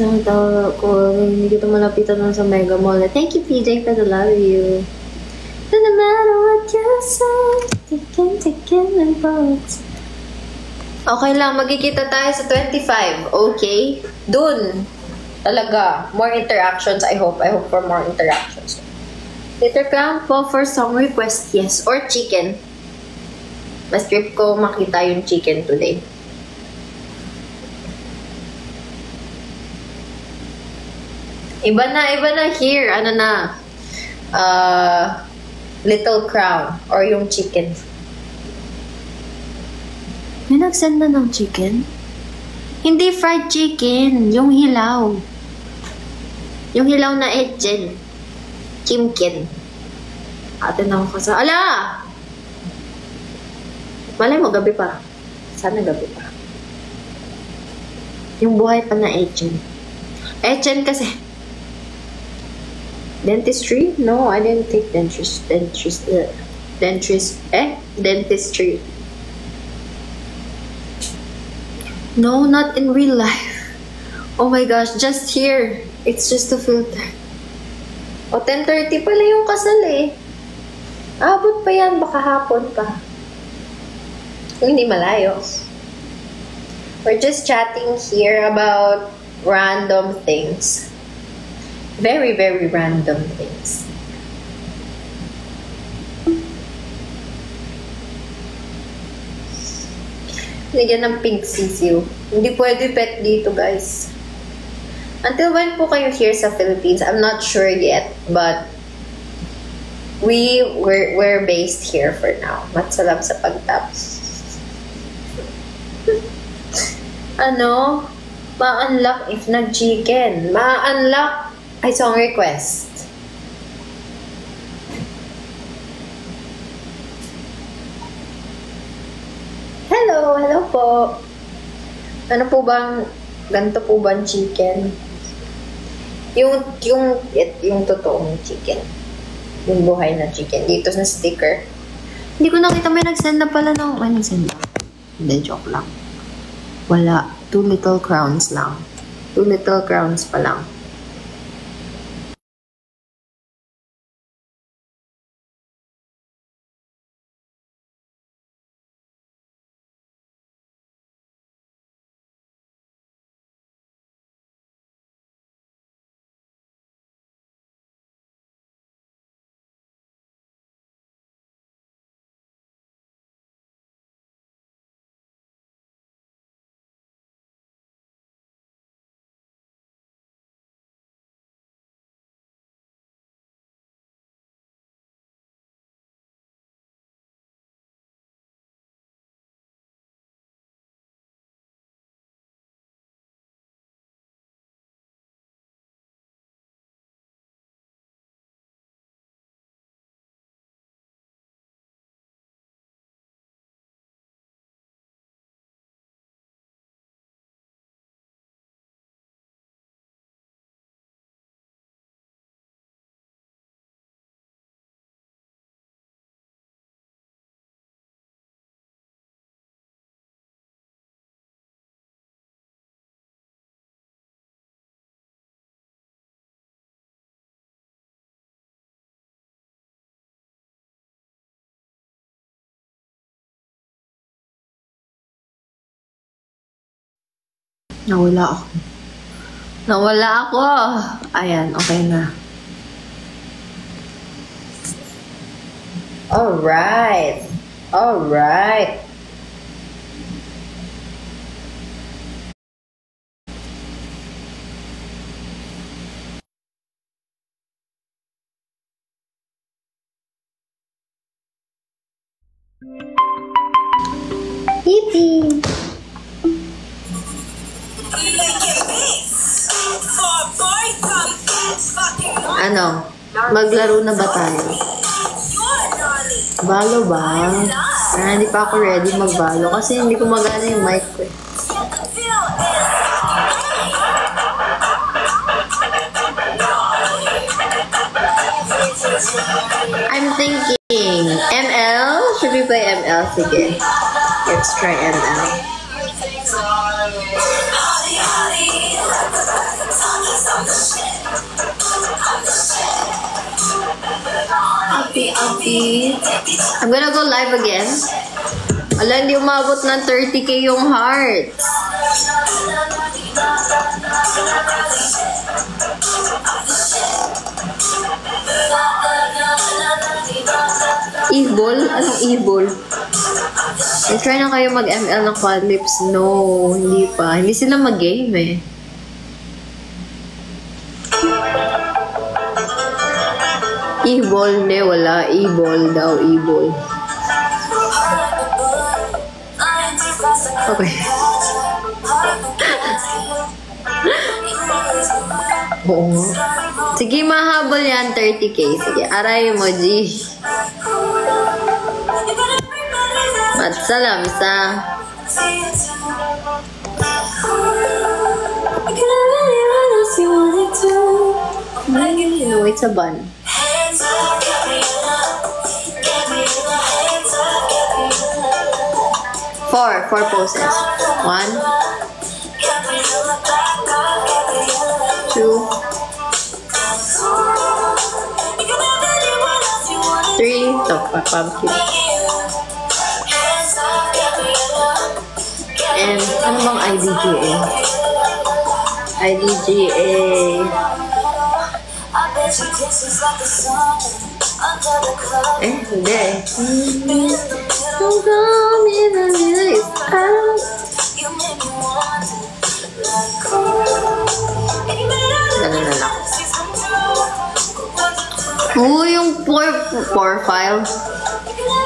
Isang tao ko, hindi kita malapitan lang sa Mega Mall. Thank you, PJ, for the love you. Doesn't matter what you say, take and vote. Okay lang, magkikita tayo sa 25, okay? Dun, talaga, more interactions, I hope. I hope for more interactions. Later clown po for song request, yes. Or chicken. Mas trip ko makita yung chicken today. Iba na here. Ano na? Little Crown. Or yung chicken. May nag-send na ng chicken? Hindi fried chicken. Yung hilaw. Yung hilaw na etchen. Chimkin. Atin ako kasi. Ala! Malay mo, gabi pa. Sana gabi pa. Yung buhay pa na etchen. Etchen kasi. Dentistry? No, I didn't take dentistry. No, not in real life. Oh my gosh, just here. It's just a filter. O, 10:30 pala yung kasal eh. Abot pa yan, baka hapon pa. Kung hindi malayo. We're just chatting here about random things. Very, very random things. Lagyan ng pink sisiu. Hindi pwede pet dito, guys. Until when po kayo here sa Philippines? I'm not sure yet, but we're based here for now. Matsalam sa pagtap. Ano? Ma-unlock if nag-chicken. Ma-unlock ay song request. Hello po. Ano po bang, ganito po bang chicken? Yung totoong chicken. Yung buhay na chicken. Dito sa sticker. Hindi ko nakita may nag-send na pala ng, may nag-send na. Hindi, joke lang. Wala. 2 little crowns lang. 2 little crowns pa lang. Nawala ako. Ayan, okay na. Alright. Yippee! Ano? Maglaro na ba tayo? Balo ba? Hindi pa ako ready magbalo kasi hindi ko magana yung mic ko. I'm thinking, ML? Should we play ML? Sige. Let's try ML. Sophie. I'm gonna go live again. Wala, hindi umabot ng 30k yung hearts. E-ball? Anong e-ball? Try na kayo mag-ML ng Quad Lips. No, hindi pa. Hindi sila mag-game eh. E-ball? Hindi, wala. E-ball daw, e-ball. Okay. Oo. Sige, mahabol yan. 30k. Sige, aray mo, G. Matsalam sa... No, it's a bun. Four poses. 1, 2, 3. Ito, pumpkin. And, ano bang IDGA? IDGA. Hindi. Don't call me the lyrics out. Ganun na lang. Yung profile.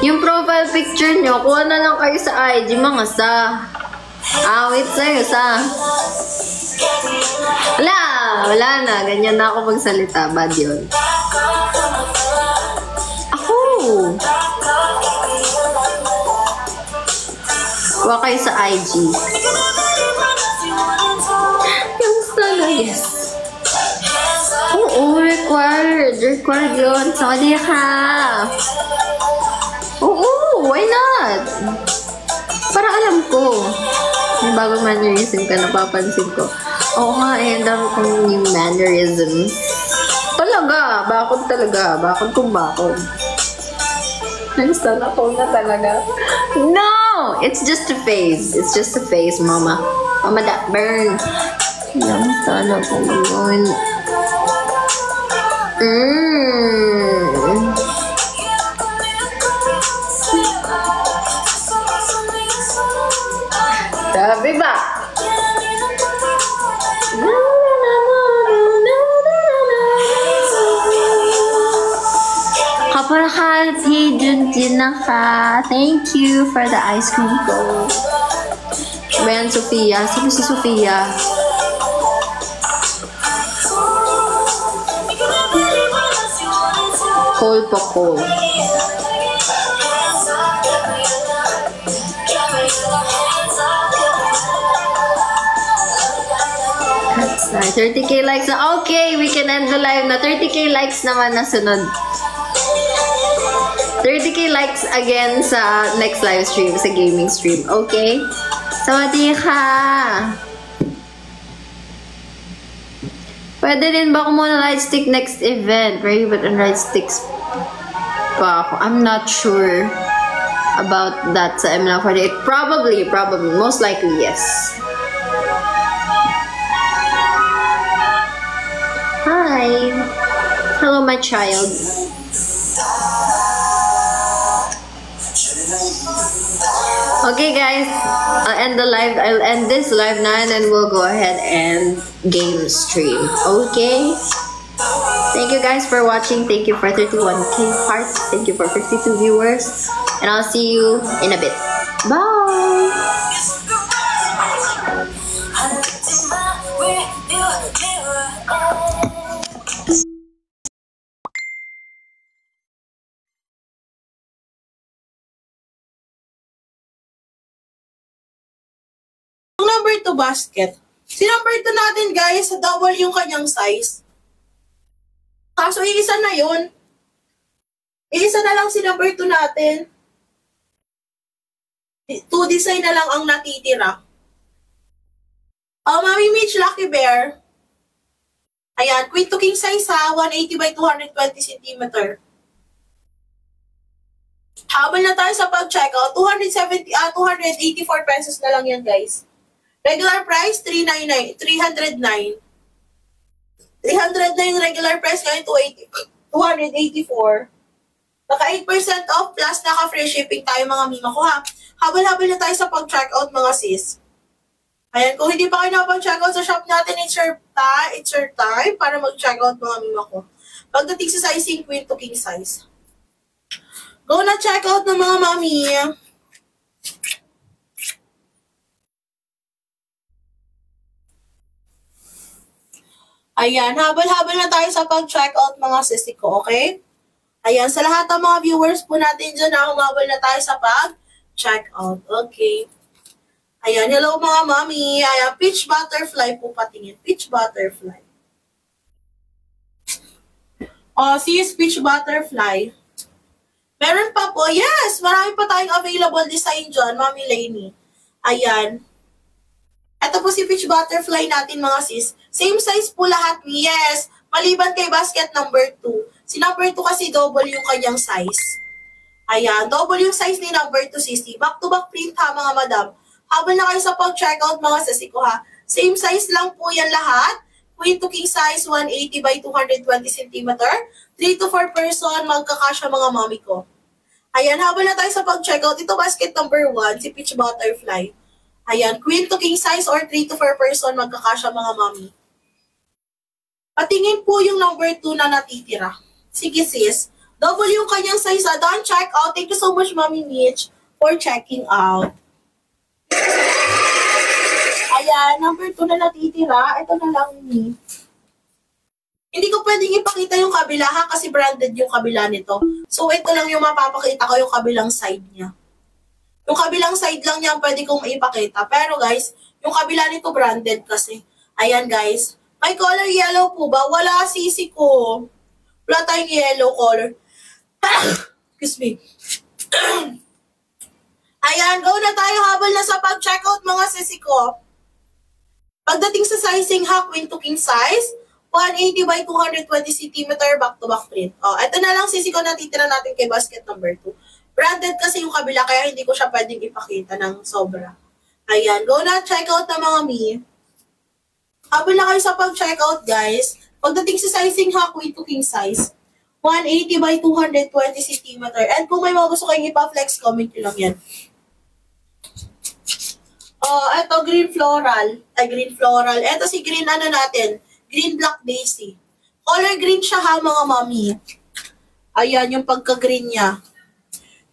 Yung profile picture nyo, kuha na lang kayo sa IG, mga sa. Awit sa'yo, sa. Wala na. Ganyan na ako magsalita. Bad yun. Ako. Kuha kayo sa IG. Yung sana, yes. Oo, required. Required yun. Sorry ka. Oo, why not? Para alam ko. May bagong mannerism ka, napapansin ko. Oo nga, ang dami kong new mannerisms. Talaga, bakod talaga. Bakod kung bakod. Nag-stun ako na talaga. No! It's just a phase. It's just a phase, mama. Mama, that burn. Nag-stun ako ngayon. Sabi ba? Kapalakati, Junjin na ka. Thank you for the ice cream cone. Ben, Sophia. Sino si Sophia? Cole po, Cole. That's nice. 30k likes na. Okay, we can end the live na. 30k likes naman na sunod. 30k likes again sa next live stream, sa gaming stream. Okay? Sawadee ka! Pwede rin ba ako muna light stick next event? Very but on light sticks pa ako. I'm not sure about that sa ML48. Probably. Most likely, yes. Hi! Hello, my child. Okay, guys. I'll end this live now and then we'll go ahead and game stream. Okay? Thank you guys for watching. Thank you for 31k hearts. Thank you for 52 viewers. And I'll see you in a bit. Bye! Number 2 basket. Si number 2 natin, guys, double yung kanyang size. Kaso iisa na yun. Iisa na lang si number 2 natin. 2 design na lang ang natitira. Mami Mitch, Lucky Bear. Ayan, Queen to King size ha, 180 by 220 cm. Habol na tayo sa pag-checkout. 284 pesos na lang yan, guys. Regular price, 309. 309 regular price ngayon, 284. Naka 8% off plus naka free shipping tayo mga mima ko ha. Habol-habol na tayo sa pag-checkout mga sis. Ayan, kung hindi pa kayo nakapag-checkout sa shop natin, it's your time para mag-checkout mga mima ko. Pagdating sa sizing, queen to king size. Go na checkout ng mga mami. Ayan, habol-habol na tayo sa pag-checkout mga sisi ko, okay? Ayan, sa lahat ng mga viewers po natin dyan, humabol na tayo sa pag-checkout, okay? Ayan, hello mga mami. Ayan, peach butterfly po patingin. Peach butterfly. Oh, sis, peach butterfly. Meron pa po, yes! Marami pa tayong available design dyan, Mami Lainey. Ayan. Ito po si peach butterfly natin mga sis. Same size po lahat, yes. Maliban kay basket number 2. Si number 2 kasi double yung kanyang size. Ayan, double yung size ni number 2 sisi. Back-to-back print ha mga madam. Habang na kayo sa pag-checkout mga sisi ko ha. Same size lang po yan lahat. Queen to king size, 180 by 220 cm. 3 to 4 person, magkakasya mga mami ko. Ayan, habang na tayo sa pag-checkout, ito basket number 1, si peach butterfly. Ayan, queen to king size or 3 to 4 person, magkakasya mga mami. Patingin po yung number 2 na natitira. Sige sis, double yung kanyang size. Done check out. Thank you so much Mami Mitch for checking out. Ayan, number 2 na natitira. Ito na lang ni. Hindi ko pwedeng ipakita yung kabila ha kasi branded yung kabila nito. So ito lang yung mapapakita ko yung kabilang side niya. Yung kabilang side lang niya pwede kong ipakita. Pero guys, yung kabila nito branded kasi. Ayan guys. May color yellow po ba? Wala sisi ko. Wala tayong yellow color. Excuse me. Ayan, go na tayo habol na sa pag-checkout mga sisi ko. Pagdating sa sizing ha, queen to king size, 180 by 220 cm back-to-back print. Oh, ito na lang sisi ko natitira natin kay basket number 2. Branded kasi yung kabila kaya hindi ko siya pwedeng ipakita ng sobra. Ayan, go na checkout na mga mi. Habol na kayo sa pag-checkout guys. Pagdating sa sizing ha, queen to king size, 180 by 220 cm. And kung may mga gusto kayong ipa-flex, comment nyo lang yan. Oh, eto green floral. Ay, green floral. Eto si green ano natin. Green black daisy. Color green siya ha mga mami. Ayan yung pagka-green niya.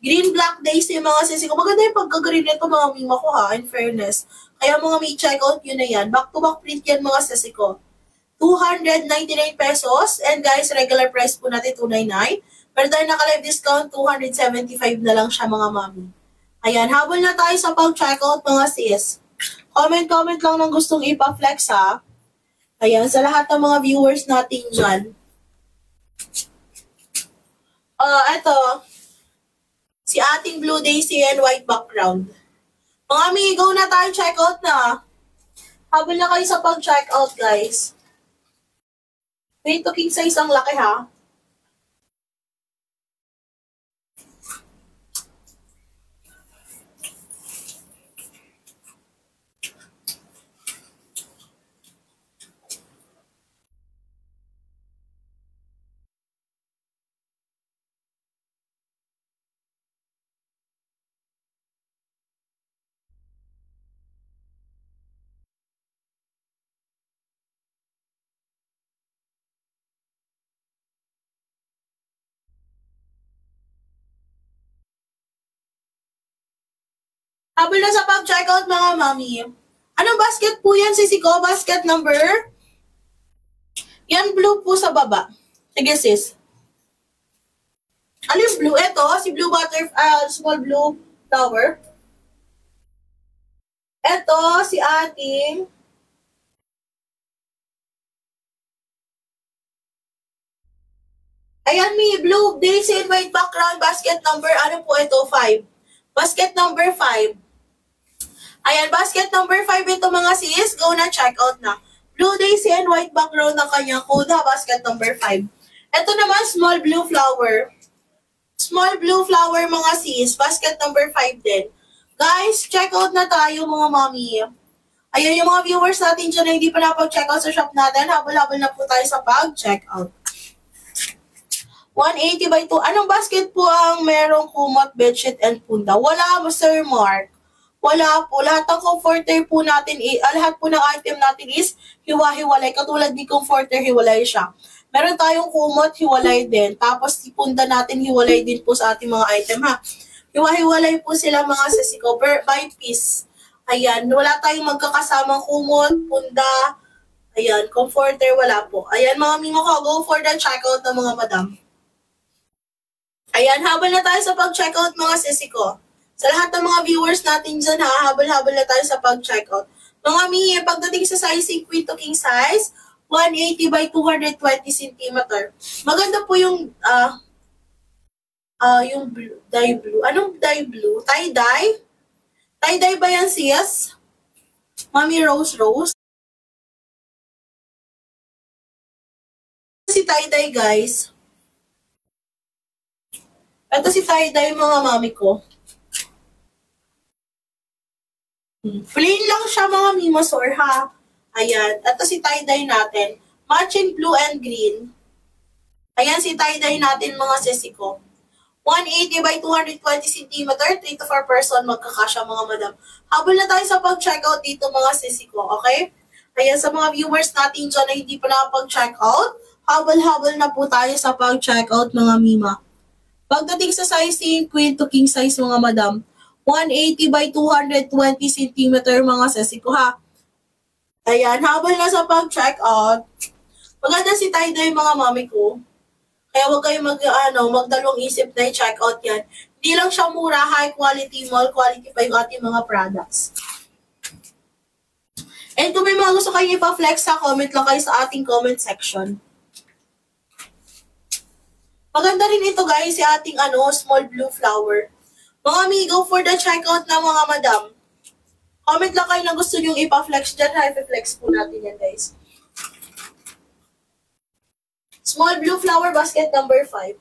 Green black daisy mga sisi ko. Maganda yung pagka-green nito mga mima ko ha, in fairness. Kaya mga may check out yun na yan. Back to back print yan mga sisi ko. 299 pesos. And guys, regular price po natin 299. Pero dahil naka-live discount, 275 na lang siya mga mami. Ayan, habol na tayo sa pag-checkout mga sis. Comment lang ng gustong ipa-flex ha. Ayan, sa lahat ng mga viewers natin dyan. Eto. Si ating blue daisy and white background. Mga amigo na tayo, checkout na. Habol na kayo sa pag-checkout guys. Queen to king size ang laki ha. Habol na sa pag-checkout mga mami. Anong basket po yan, sisi ko? Basket number? Yan blue po sa baba. Sige sis. Ano yung blue? Ito, si blue small blue flower. Ito, si ating ayan, may blue daisy and white background basket number. Ano po ito? 5. Basket number 5. Ayan, basket number 5 ito mga sis. Go na, check out na. Blue daisy and white background ng kanyang code ha, basket number 5. Ito naman, small blue flower. Small blue flower mga sis. Basket number 5 din. Guys, check out na tayo mga mami. Ayan yung mga viewers natin dyan na hindi pa napag-check out sa shop natin. Habol-habol na po tayo sa pag-check out. 180 by 2. Anong basket po ang merong kumot, bedsheet, and punda? Wala, Sir Mark. Wala po. Lahat ng comforter po natin, lahat po ng item natin is hiwa-hiwalay. Katulad ni comforter, hiwalay siya. Meron tayong kumot, hiwalay din. Tapos si punda natin, hiwalay din po sa ating mga item ha. Hiwa-hiwalay po sila mga sisiko by piece. Ayan, wala tayong magkakasamang kumot, punda, ayan, comforter, wala po. Ayan mga mimo ko, go for the checkout ng mga madam. Ayan, habol na tayo sa pag-checkout mga sisiko. Sa lahat ng mga viewers natin dyan ha, habol-habol na tayo sa pag-checkout. Mga mi, pagdating sa sizing queen to king size, 180 by 220 cm. Maganda po yung blue, dye blue. Anong dye blue? Tie-dye? Tie-dye ba yan sis? Mami Rose Rose? Si tie-dye guys. Ito si tie-dye mga mami ko. Plain lang siya mga mimasor ha. Ayan. Ito si tie-dye natin. Matching blue and green. Ayan si tie-dye natin mga sisiko. 180 by 220 cm, 3 to 4 person magkakasya mga madam. Habol na tayo sa pag-checkout dito mga sisiko, okay? Ayan sa mga viewers natin dyan na hindi pa nakapag-checkout, habol-habol na po tayo sa pag-checkout mga mima. Pagdating sa sizing, queen to king size mga madam, 180 by 220 cm mga sisiko ha. Ayan, habol na sa pag-checkout. Maganda si tie-dye mga mami ko. Kaya huwag kayong magdalawang isip na i-check out yan. Hindi lang siya mura, high quality, mall quality pa yung ating mga products. And kung may mga gusto kayong ipa-flex sa comment lang kayo sa ating comment section. Maganda rin ito guys, si ating small blue flower. Mga mi, go for the checkout na mga madam. Comment lang kayo na gusto nyo ipa-flex dyan, i-flex po natin yan guys. Small blue flower basket number 5.